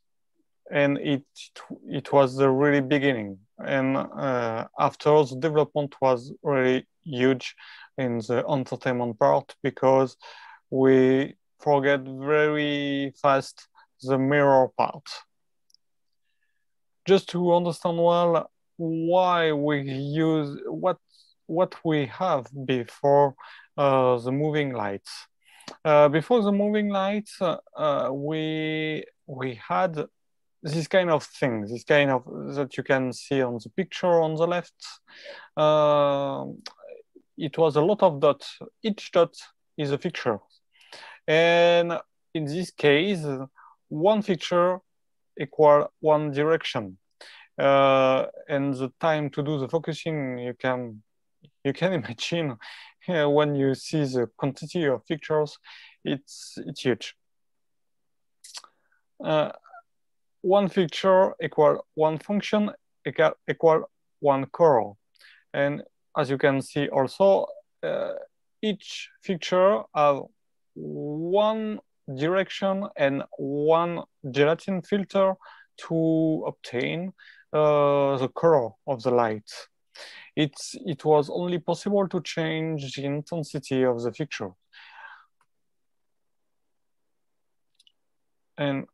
it was the really beginning. And after, the development was really huge in the entertainment part, because we forget very fast the mirror part. Just to understand well why we use what we have before the moving lights. Before the moving lights, we had this kind of thing, this kind of that you can see on the picture on the left. It was a lot of dots. Each dot is a fixture, and in this case, one fixture equal one direction. And the time to do the focusing, you can imagine when you see the quantity of fixtures, it's huge. One fixture equal one function equal one color, and as you can see also, each fixture have one direction and one gelatin filter to obtain the color of the light. It was only possible to change the intensity of the fixture. And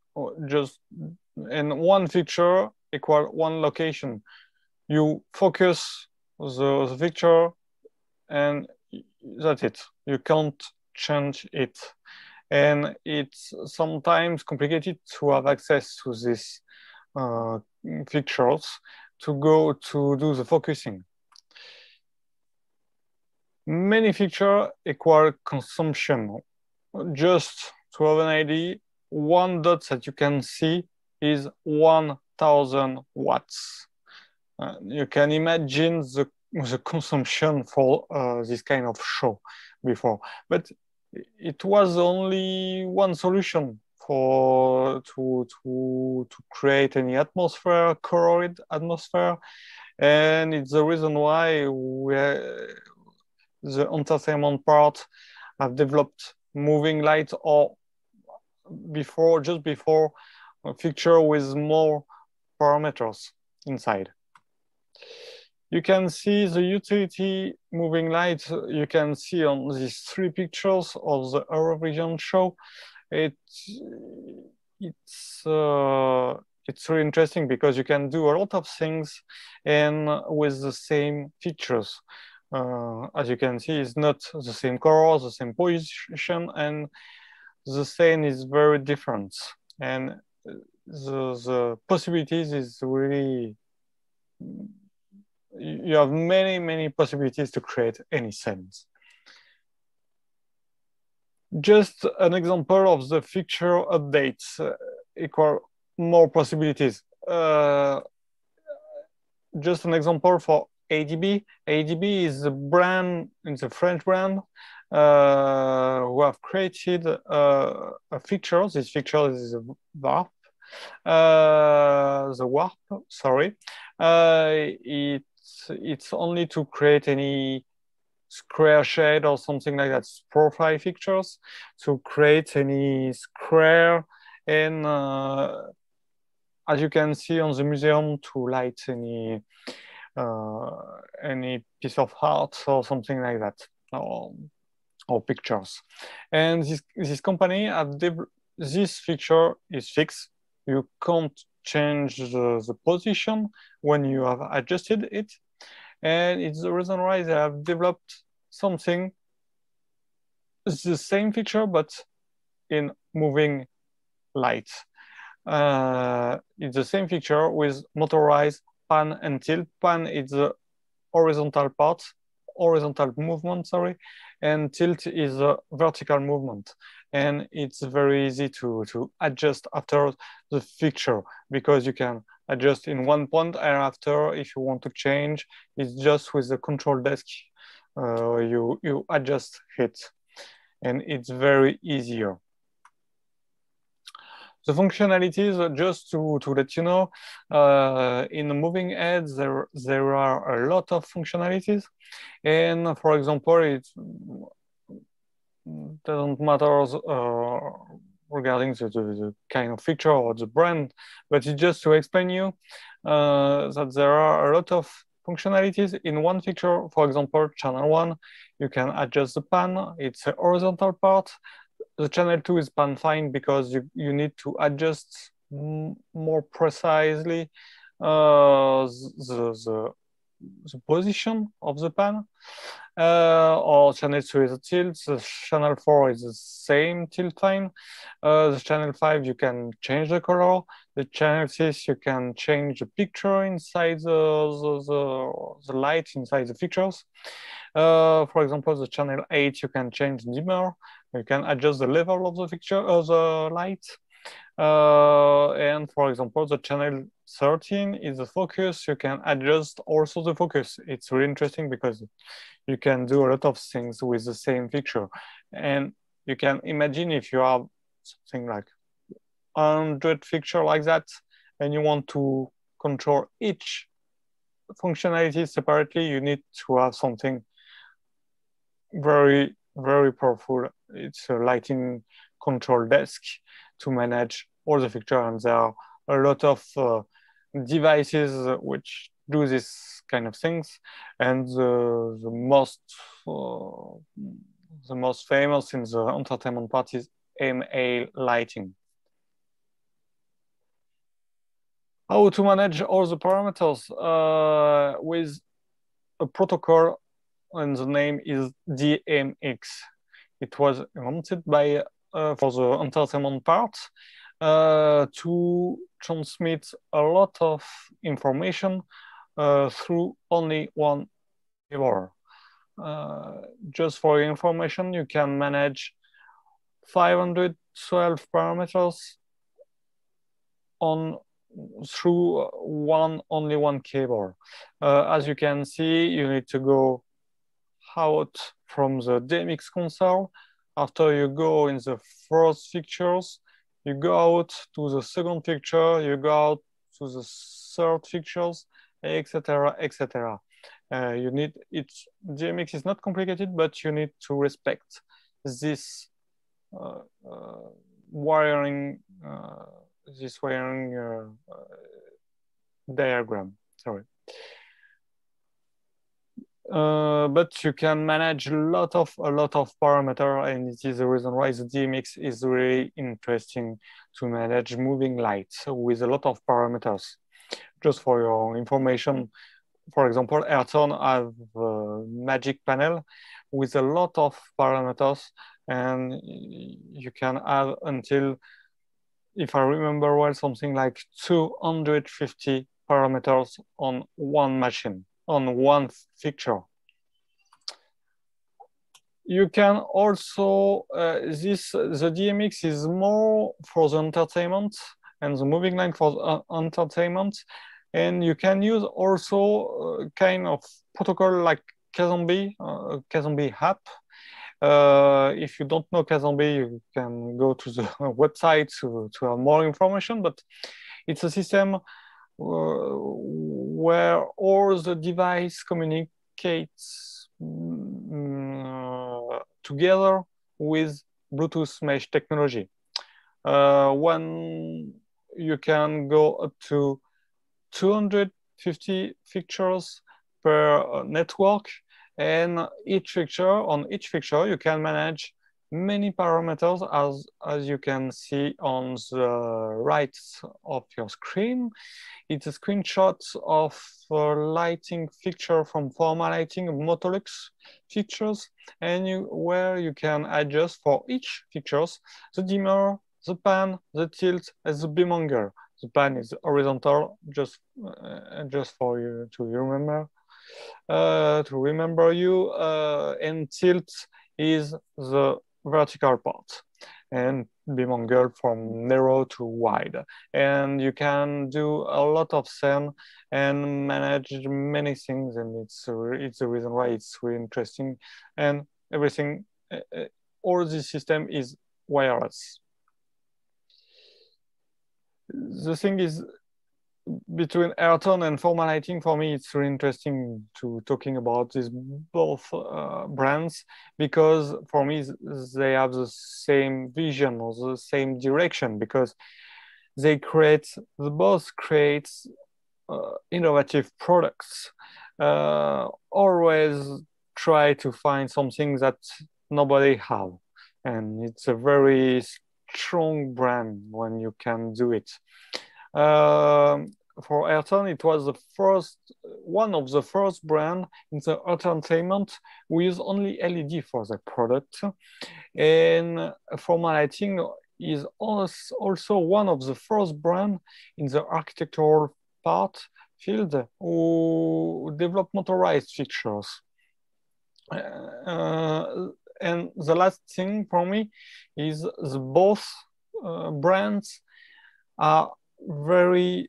one fixture equal one location. You focus the picture, and that's it. You can't change it. And it's sometimes complicated to have access to these pictures to go to do the focusing. Many features require consumption. Just to have an idea, one dot that you can see is 1000 watts. You can imagine the consumption for this kind of show before, but it was only one solution for to create any atmosphere, colored atmosphere, and it's the reason why the entertainment part have developed moving light, or just before a fixture with more parameters inside. You can see the utility moving light. You can see on these 3 pictures of the Eurovision show. It's really interesting because you can do a lot of things and with the same features. As you can see, it's not the same color, the same position, and the scene is very different. And the possibilities is really, you have many possibilities to create any scenes. Just an example of the feature updates equal more possibilities. Just an example for ADB. ADB is a brand, it's a French brand who have created a feature. This feature is a warp. The warp, sorry. It's only to create any square shade or something like that, profile features, to create any square, and as you can see on the museum, to light any piece of art or something like that, or pictures. And this company this feature is fixed. You can't change the position when you have adjusted it. And it's the reason why they have developed something, it's the same feature, but in moving light. It's the same feature with motorized pan and tilt. Pan is the horizontal part, horizontal movement, sorry, and tilt is a vertical movement. And it's very easy to adjust after the feature, because you can adjust in one point, and after, if you want to change, it's just with the control desk, you adjust it, and it's very easier. The functionalities, just to let you know, in the moving heads, there are a lot of functionalities. And for example, it doesn't matter regarding the kind of feature or the brand, but it's just to explain you that there are a lot of functionalities in one feature. For example, channel 1, you can adjust the pan, it's a horizontal part. The channel 2 is pan fine because you need to adjust more precisely the position of the pan. Or channel 2 is a tilt, the channel 4 is the same tilt fine. The channel 5, you can change the color. The channel 6, you can change the picture inside the light inside the features. For example, the channel 8, you can change the dimmer. You can adjust the level of the fixture of the light. And for example, the channel 13 is the focus. You can adjust also the focus. It's really interesting because you can do a lot of things with the same fixture. And you can imagine if you have something like 100 fixture like that, and you want to control each functionality separately, you need to have something very powerful. It's a lighting control desk to manage all the fixture, and there are a lot of devices which do this kind of things. And the most famous in the entertainment part is MA lighting. How to manage all the parameters with a protocol, and the name is DMX. It was invented by for the entertainment part to transmit a lot of information through only one cable. Just for your information, you can manage 512 parameters through only one cable. As you can see, you need to go out from the DMX console. After you go in the first fixtures, you go out to the second fixture, you go out to the third fixtures, etc., etc. You need DMX is not complicated, but you need to respect this wiring diagram. Sorry. But you can manage a lot of parameters, and it is the reason why the DMX is really interesting to manage moving lights with a lot of parameters. Just for your information, for example, Ayrton have a magic panel with a lot of parameters, and you can have until, if I remember well, something like 250 parameters on one machine, on one fixture. You can also, the DMX is more for the entertainment and the moving line for the entertainment. And you can use also kind of protocol like Kseniia app. If you don't know Kseniia, you can go to the website to have more information, but it's a system where all the device communicates together with Bluetooth mesh technology. When you can go up to 250 fixtures per network, and on each fixture you can manage many parameters, as you can see on the right of your screen. It's a screenshot of a lighting fixture from formalighting Motolux fixtures, and where you can adjust for each fixtures the dimmer, the pan, the tilt, and the beam angle. The pan is horizontal, just for you to remember. And tilt is the vertical part, and beam angle from narrow to wide. And you can do a lot of scene and manage many things, and it's the reason why it's really interesting. And everything, all this system is wireless. The thing is, between Ayrton and formalighting, for me, it's really interesting to talking about these both brands, because for me, they have the same vision or the same direction, because they both create innovative products, always try to find something that nobody have. And it's a very strong brand when you can do it. For Ayrton, it was one of the first brand in the entertainment who use only LED for the product. And formalighting is also one of the first brand in the architectural part field who develop motorized fixtures. And the last thing for me is both brands are very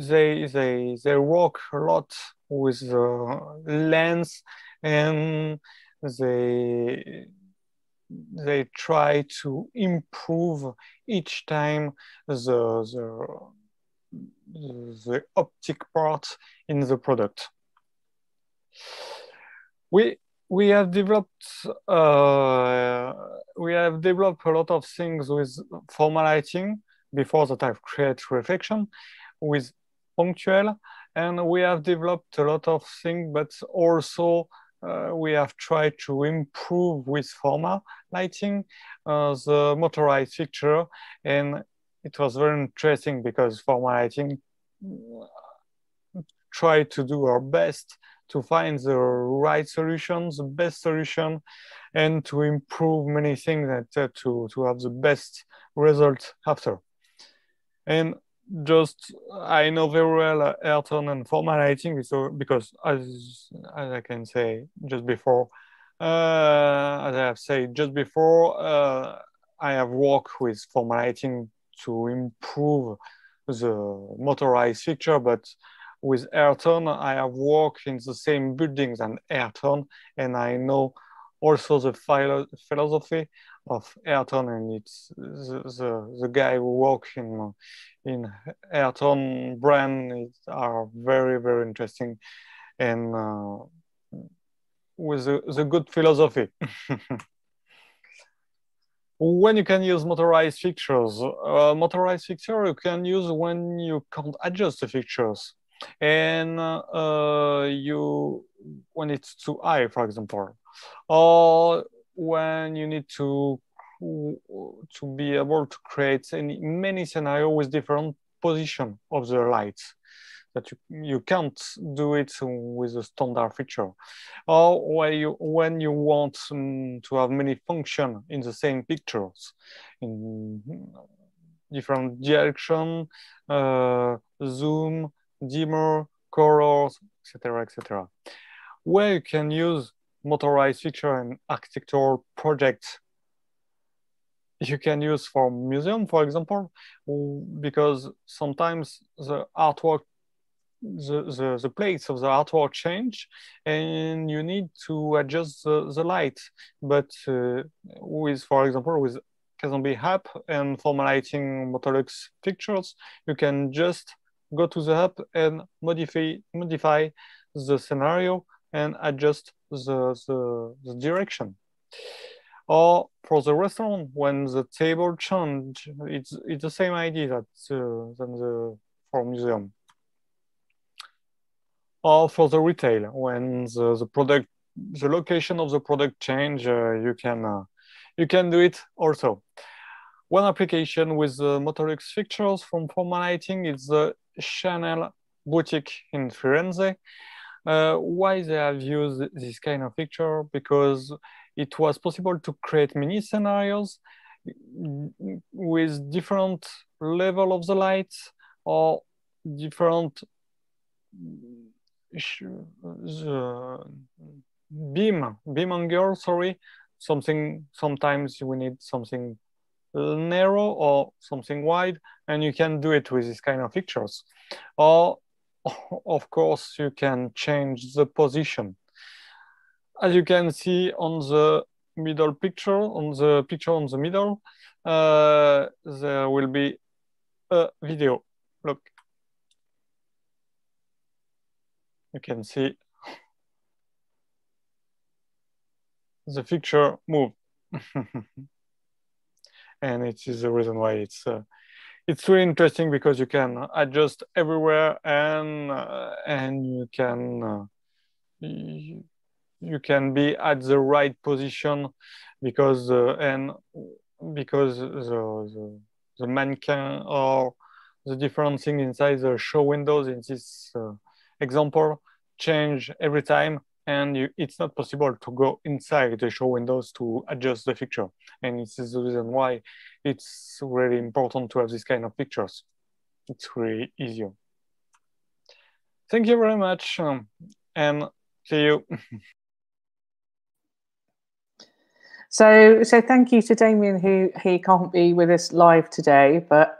they work a lot with the lens, and they try to improve each time the optic part in the product. We have developed a lot of things with formalighting before that I've created reflection with punctual, and we have developed a lot of things, but also we have tried to improve with forma lighting the motorized fixture, and it was very interesting because forma lighting try to do our best to find the right solution, the best solution, and to improve many things that to have the best result after. And just I know very well Ayrton and formalighting, so because as I can say just before, as I have said just before, I have worked with formalighting to improve the motorized fixture, but with Ayrton, I have worked in the same buildings as Ayrton, and I know also the philosophy of Ayrton, and it's the guy who works in Ayrton brand are very, very interesting, and with the good philosophy. When you can use motorized fixtures, motorized fixture you can use when you can't adjust the fixtures, and when it's too high, for example, or when you need to be able to create many scenarios with different position of the lights that you can't do it with a standard feature, or when you want to have many functions in the same pictures in different direction, zoom, dimmer, colors, etc., where you can use motorized fixture and architectural projects. You can use for museum, for example, because sometimes the artwork, the place of the artwork change, and you need to adjust the light. But with, for example, with Kseniia app and formalighting Motolux pictures, you can just go to the app and modify the scenario and adjust the direction. Or for the restaurant, when the table change, it's the same idea than for museum. Or for the retail, when the location of the product change, you can do it also. One application with the Motolux fixtures from formalighting is the Chanel boutique in Ferrante. Why they have used this kind of fixture? Because it was possible to create mini scenarios with different level of the lights or different beam angle. Sorry, sometimes we need something narrow or something wide, and you can do it with this kind of fixtures. Or of course you can change the position. As you can see on the middle picture, on the middle, there will be a video. Look, you can see the fixture move. And it is the reason why it's really interesting, because you can adjust everywhere, and you can be at the right position, because the mannequin or the different thing inside the show windows in this example change every time, and it's not possible to go inside the show windows to adjust the fixture. And this is the reason why it's really important to have this kind of pictures. It's really easier. Thank you very much, and see you. So thank you to Damien, who he can't be with us live today, but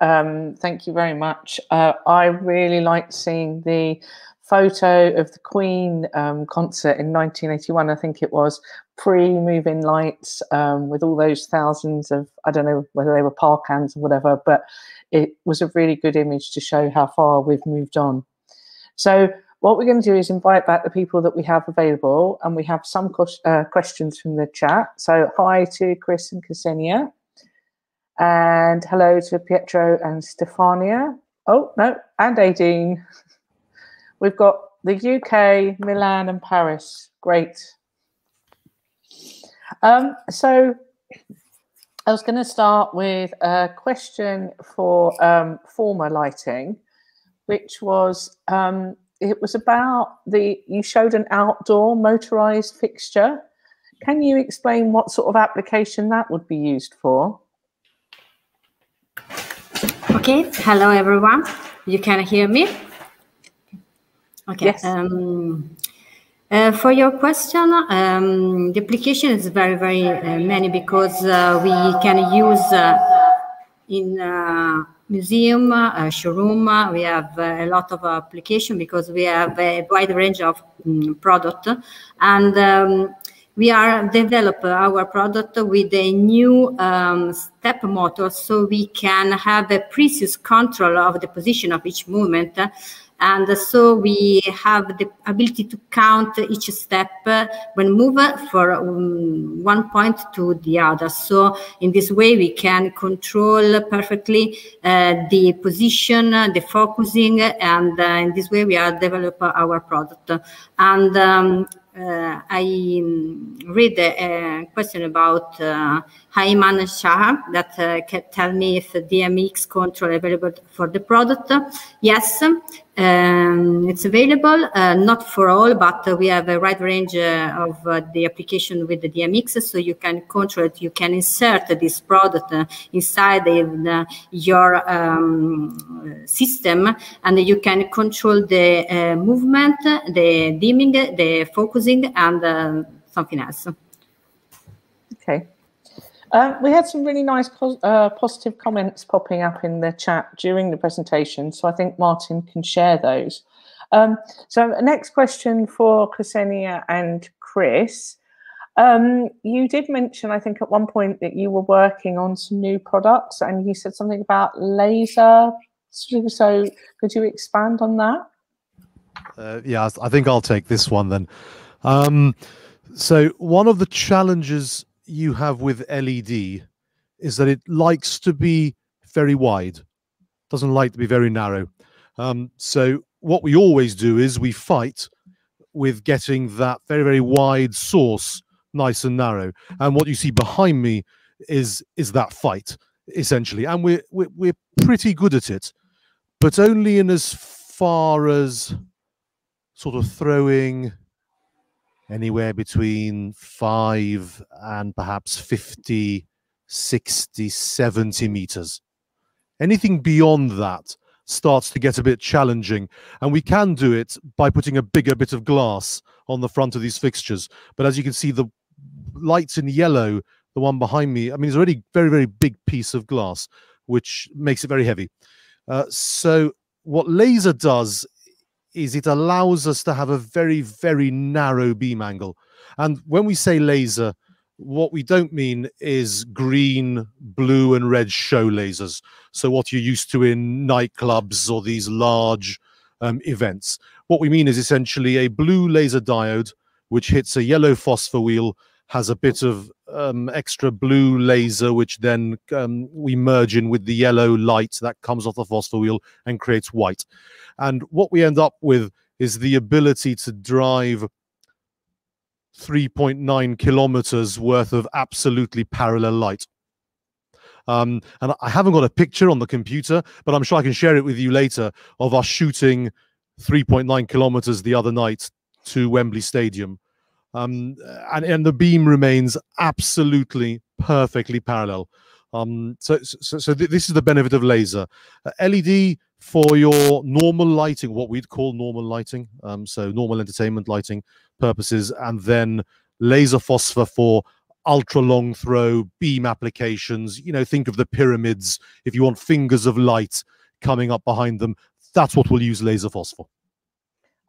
thank you very much. I really liked seeing the photo of the Queen concert in 1981, I think it was, pre-moving lights with all those thousands of, I don't know whether they were park cans or whatever, but it was a really good image to show how far we've moved on. So what we're going to do is invite back the people that we have available, and we have some questions from the chat. So hi to Chris and Kseniia, and hello to Pietro and Stefania. Oh, no, and Aideen. We've got the UK, Milan and Paris. Great. So I was going to start with a question for former lighting, which was, it was about you showed an outdoor motorized fixture. Can you explain what sort of application that would be used for? Okay, hello everyone. You can hear me? Okay. Yes. For your question, the application is very, very many, because we can use in museum, showroom. We have a lot of application because we have a wide range of product, and we are develop our product with a new step motor, so we can have a precise control of the position of each movement. And so we have the ability to count each step when move from one point to the other. So in this way, we can control perfectly the position, the focusing, and in this way, we are develop our product. And I read a question about Ayman Shah that can tell me if DMX control available for the product. Yes, it's available, not for all, but we have a wide range of the application with the DMX, so you can control it. You can insert this product inside your system, and you can control the movement, the dimming, the focusing, and something else. Okay. We had some really nice positive comments popping up in the chat during the presentation, so I think Martin can share those. So next question for Kseniia and Chris. You did mention, I think, at one point that you were working on some new products, and you said something about laser. So could you expand on that? Yeah, I think I'll take this one then. So one of the challenges you have with LED is that it likes to be very wide, doesn't like to be very narrow. So what we always do is we fight with getting that very, very wide source nice and narrow. And what you see behind me is that fight, essentially. And we're pretty good at it, but only in as far as sort of throwing anywhere between 5 and perhaps 50, 60, 70 meters. Anything beyond that starts to get a bit challenging, and we can do it by putting a bigger bit of glass on the front of these fixtures. But as you can see, the lights in yellow, the one behind me, I mean, it's already a very, very big piece of glass, which makes it very heavy. So what laser does is it allows us to have a very, very narrow beam angle. And when we say laser, what we don't mean is green, blue, and red show lasers. So what you're used to in nightclubs or these large events. What we mean is essentially a blue laser diode, which hits a yellow phosphor wheel, has a bit of extra blue laser, which then we merge in with the yellow light that comes off the phosphor wheel and creates white. And what we end up with is the ability to drive 3.9 kilometers worth of absolutely parallel light. And I haven't got a picture on the computer, but I'm sure I can share it with you later, of us shooting 3.9 kilometers the other night to Wembley Stadium. And the beam remains absolutely perfectly parallel. So this is the benefit of laser. LED for your normal lighting, what we'd call normal lighting, so normal entertainment lighting purposes, and then laser phosphor for ultra long throw beam applications. You know, think of the pyramids. If you want fingers of light coming up behind them, that's what we'll use laser phosphor.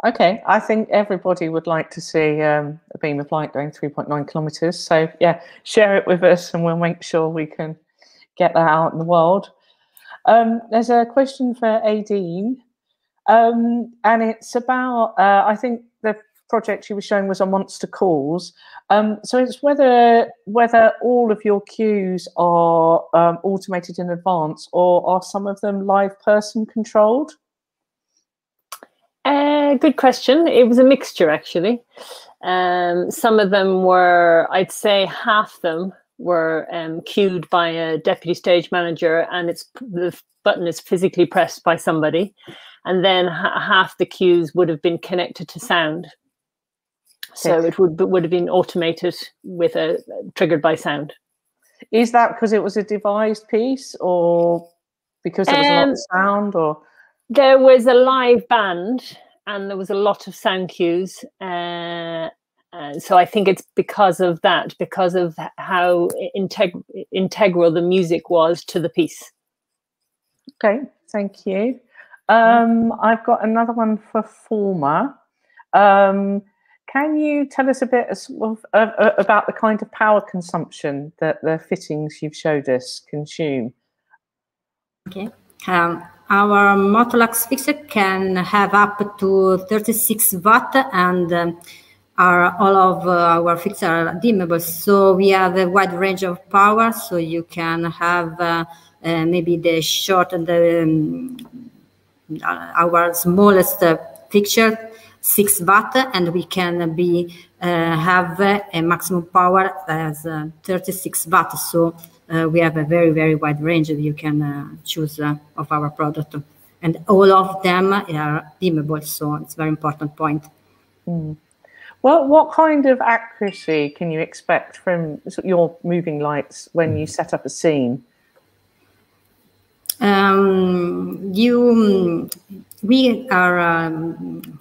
Okay, I think everybody would like to see a beam of light going 3.9 kilometers. So yeah, share it with us and we'll make sure we can get that out in the world. There's a question for Aideen, and it's about, I think the project you were showing was on monster calls. So it's whether all of your queues are automated in advance, or are some of them live person controlled? Good question. It was a mixture, actually. Some of them were, I'd say half them were queued by a deputy stage manager, and the button is physically pressed by somebody. and then half the cues would have been connected to sound. So it would have been automated with triggered by sound. Is that because it was a devised piece, or because there was a lot of sound, or? There was a live band and there was a lot of sound cues. So I think it's because of that, because of how integral the music was to the piece. Okay, thank you. I've got another one for Forma. Can you tell us a bit about the kind of power consumption that the fittings you've showed us consume? Okay. Our Motolux fixture can have up to 36 watt, and all of our fixtures are dimmable. So we have a wide range of power. So you can have maybe the short and our smallest fixture 6 watt, and we can have a maximum power as 36 watt. So we have a very, very wide range that you can choose of our product, and all of them are dimmable. So it's a very important point. Well, what kind of accuracy can you expect from your moving lights when you set up a scene? We are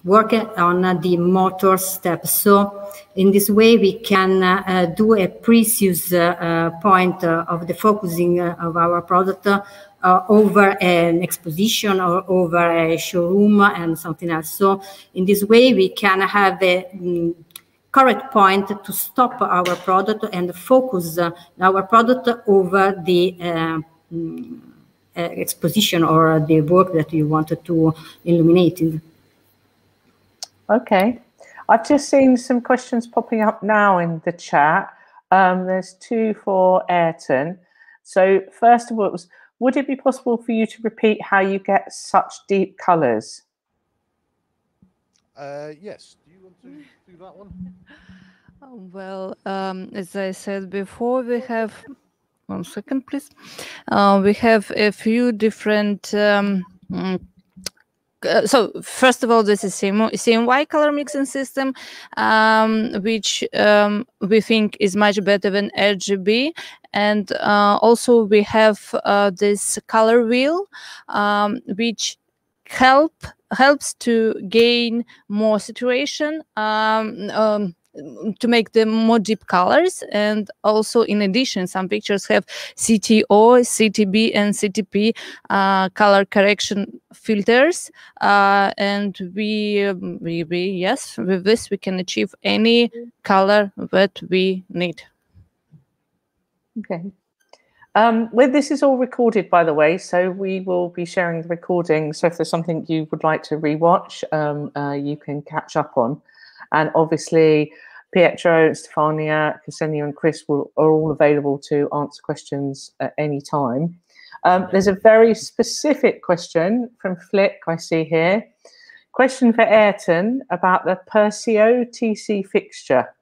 working on the motor step. So in this way, we can do a precise point of the focusing of our product over an exposition or over a showroom and something else. So in this way, we can have a correct point to stop our product and focus our product over the exposition or the work that you wanted to illuminate. Okay, I've just seen some questions popping up now in the chat. There's two for Ayrton. So first of all, would it be possible for you to repeat how you get such deep colours? Yes. Do you want to do that one? Well, as I said before, we have... One second, please. We have a few different... so first of all, this is CMY color mixing system, which we think is much better than RGB. And also we have this color wheel, which helps to gain more saturation, to make them more deep colors. And also, in addition, some pictures have CTO, CTB, and CTP color correction filters. And yes, with this we can achieve any color that we need. Okay. Well, this is all recorded, by the way, so we will be sharing the recording. So if there's something you would like to rewatch, you can catch up on. And obviously, Pietro, Stefania, Kseniia, and Chris are all available to answer questions at any time. There's a very specific question from Flick, I see here. Question for Ayrton about the Persio TC fixture.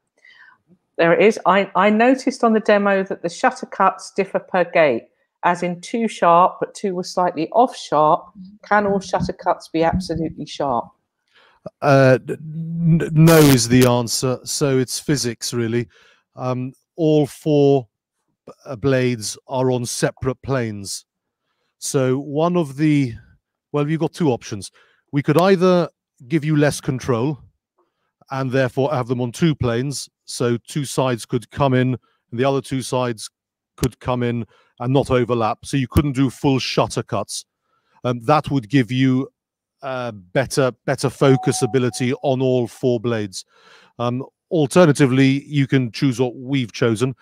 There it is. I noticed on the demo that the shutter cuts differ per gate, as in 2 sharp, but 2 were slightly off sharp. Can all shutter cuts be absolutely sharp? No is the answer. So it's physics, really. All 4 blades are on separate planes. So one of the... Well, you've got 2 options. We could either give you less control and therefore have them on 2 planes. So 2 sides could come in, and the other 2 sides could come in and not overlap. So you couldn't do full shutter cuts. That would give you better focus ability on all 4 blades. Alternatively, you can choose what we've chosen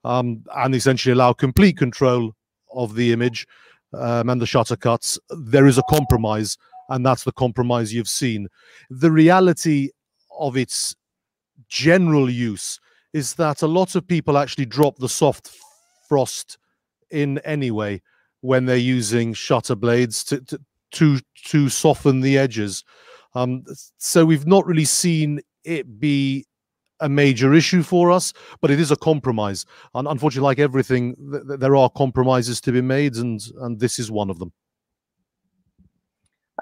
and essentially allow complete control of the image and the shutter cuts. There is a compromise, and that's the compromise you've seen. The reality of its general use is that a lot of people actually drop the soft frost in anyway when they're using shutter blades to soften the edges. So we've not really seen it be a major issue for us, but it is a compromise. And unfortunately, like everything, there are compromises to be made, and this is one of them.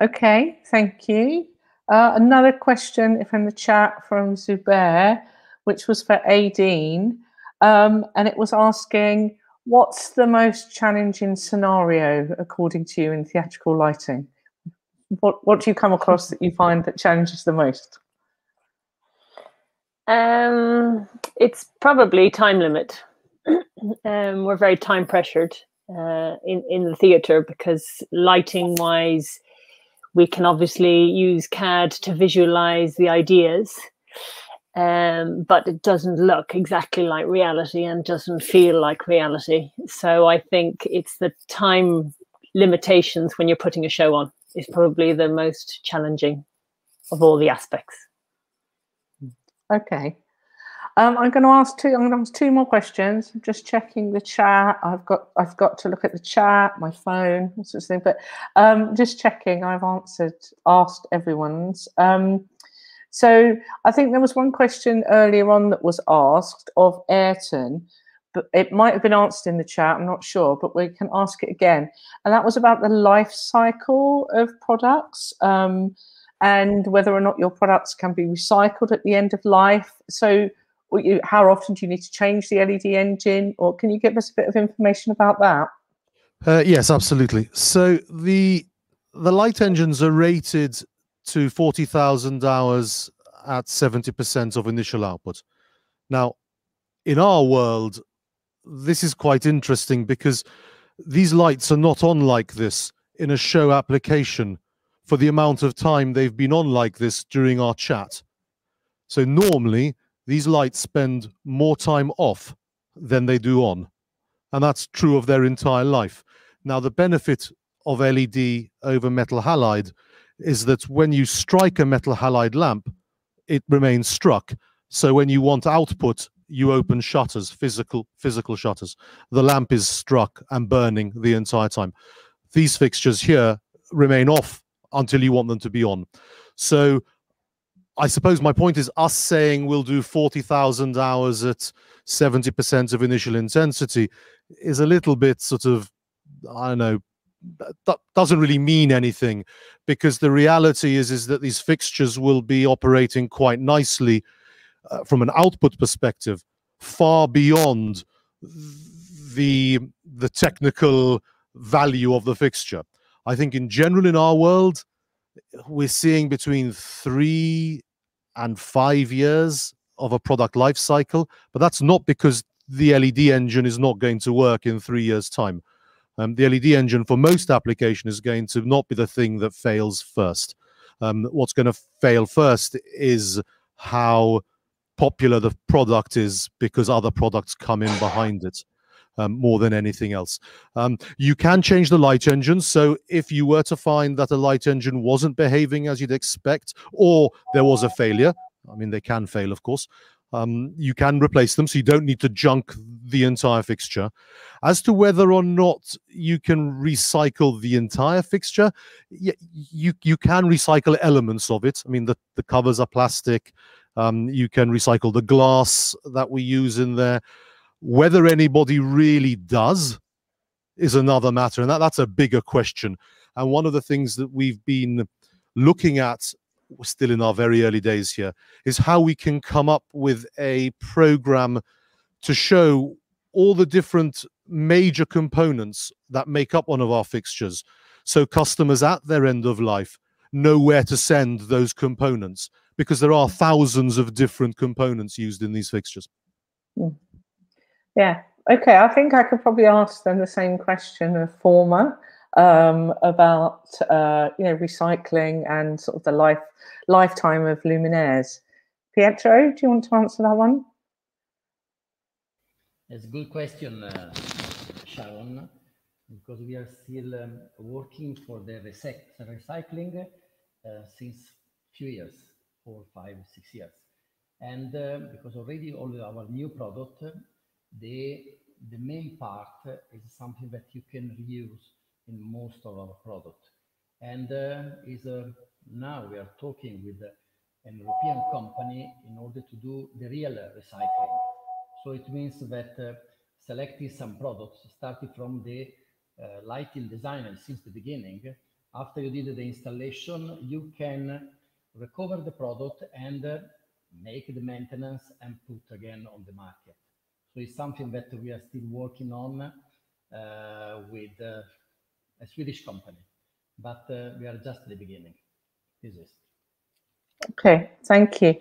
Okay, thank you. Another question from the chat from Zubair, which was for Aideen, and it was asking, what's the most challenging scenario according to you in theatrical lighting? What do you come across that you find that challenges the most? It's probably time limit. We're very time pressured in the theatre, because lighting wise, we can obviously use CAD to visualize the ideas, but it doesn't look exactly like reality and doesn't feel like reality. So I think it's the time limitations when you're putting a show on is probably the most challenging of all the aspects. Okay. I'm going to ask two more questions. I'm just checking the chat. I've got to look at the chat, my phone, that sort of thing. But just checking, I've asked everyone's. So I think there was one question earlier on that was asked of Ayrton, but it might have been answered in the chat. I'm not sure, but we can ask it again. And that was about the life cycle of products, and whether or not your products can be recycled at the end of life. So how often do you need to change the LED engine, or can you give us a bit of information about that? Yes, absolutely. So the light engines are rated to 40,000 hours at 70% of initial output. Now, in our world, this is quite interesting because these lights are not on like this in a show application for the amount of time they've been on like this during our chat. So normally, these lights spend more time off than they do on. And that's true of their entire life. Now, the benefit of LED over metal halide is that when you strike a metal halide lamp, it remains struck. So when you want output, you open shutters, physical shutters. The lamp is struck and burning the entire time. These fixtures here remain off until you want them to be on. So I suppose my point is, us saying we'll do 40,000 hours at 70% of initial intensity is a little bit sort of, I don't know, that doesn't really mean anything, because the reality is that these fixtures will be operating quite nicely from an output perspective, far beyond the technical value of the fixture. I think in general in our world, we're seeing between 3 and 5 years of a product life cycle, but that's not because the LED engine is not going to work in 3 years' time. The LED engine for most application is going to not be the thing that fails first. What's going to fail first is how popular the product is, because other products come in behind it. More than anything else. You can change the light engine. So if you were to find that a light engine wasn't behaving as you'd expect, or there was a failure, I mean, they can fail, of course, you can replace them. So you don't need to junk the entire fixture. As to whether or not you can recycle the entire fixture, you can recycle elements of it. I mean, the covers are plastic. You can recycle the glass that we use in there. Whether anybody really does is another matter, and that's a bigger question. And one of the things that we've been looking at, we're still in our very early days here, is how we can come up with a program to show all the different major components that make up one of our fixtures, so customers at their end of life know where to send those components, because there are thousands of different components used in these fixtures. Yeah. Okay. I think I could probably ask them the same question of Forma, about recycling and sort of the lifetime of luminaires. Pietro, do you want to answer that one? It's a good question, Sharon, because we are still working for the recycling since few years, 4, 5, 6 years. And because already all of our new product, the main part is something that you can reuse in most of our product. And now we are talking with an European company in order to do the real recycling. So it means that selecting some products, starting from the lighting designer since the beginning, After you did the installation, you can recover the product and make the maintenance and put again on the market. So it's something that we are still working on with a Swedish company, but we are just at the beginning. This is. Okay, thank you.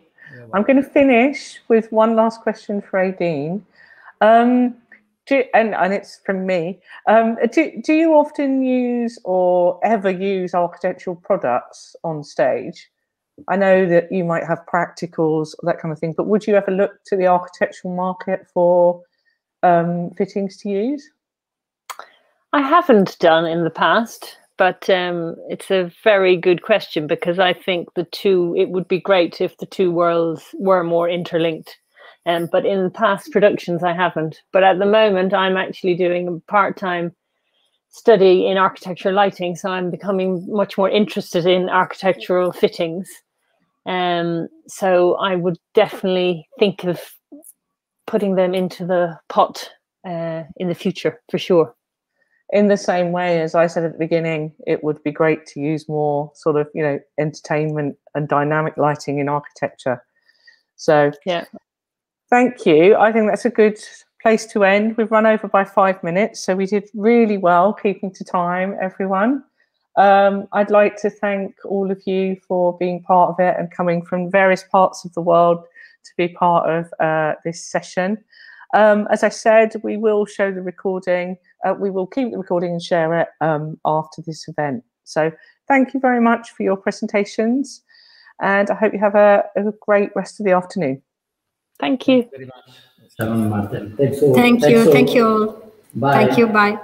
I'm going to finish with one last question for Aideen. And it's from me. Do you often use or ever use architectural products on stage? I know that you might have practicals, that kind of thing, but would you ever look to the architectural market for fittings to use? I haven't done in the past, but it's a very good question, because I think it would be great if the two worlds were more interlinked. But in past productions, I haven't. But at the moment, I'm actually doing a part-time study in architectural lighting, so I'm becoming much more interested in architectural fittings. So I would definitely think of putting them into the pot in the future, for sure. In the same way as I said at the beginning, it would be great to use more sort of, entertainment and dynamic lighting in architecture. So yeah, thank you. I think that's a good place to end. We've run over by 5 minutes, so we did really well keeping to time, everyone. I'd like to thank all of you for being part of it and coming from various parts of the world to be part of this session. As I said, we will show the recording. We will keep the recording and share it after this event. So thank you very much for your presentations, and I hope you have a great rest of the afternoon. Thank you. Thank you very much, Sharon and Martin. Thank you. Thank you all. Bye. Thank you. Bye.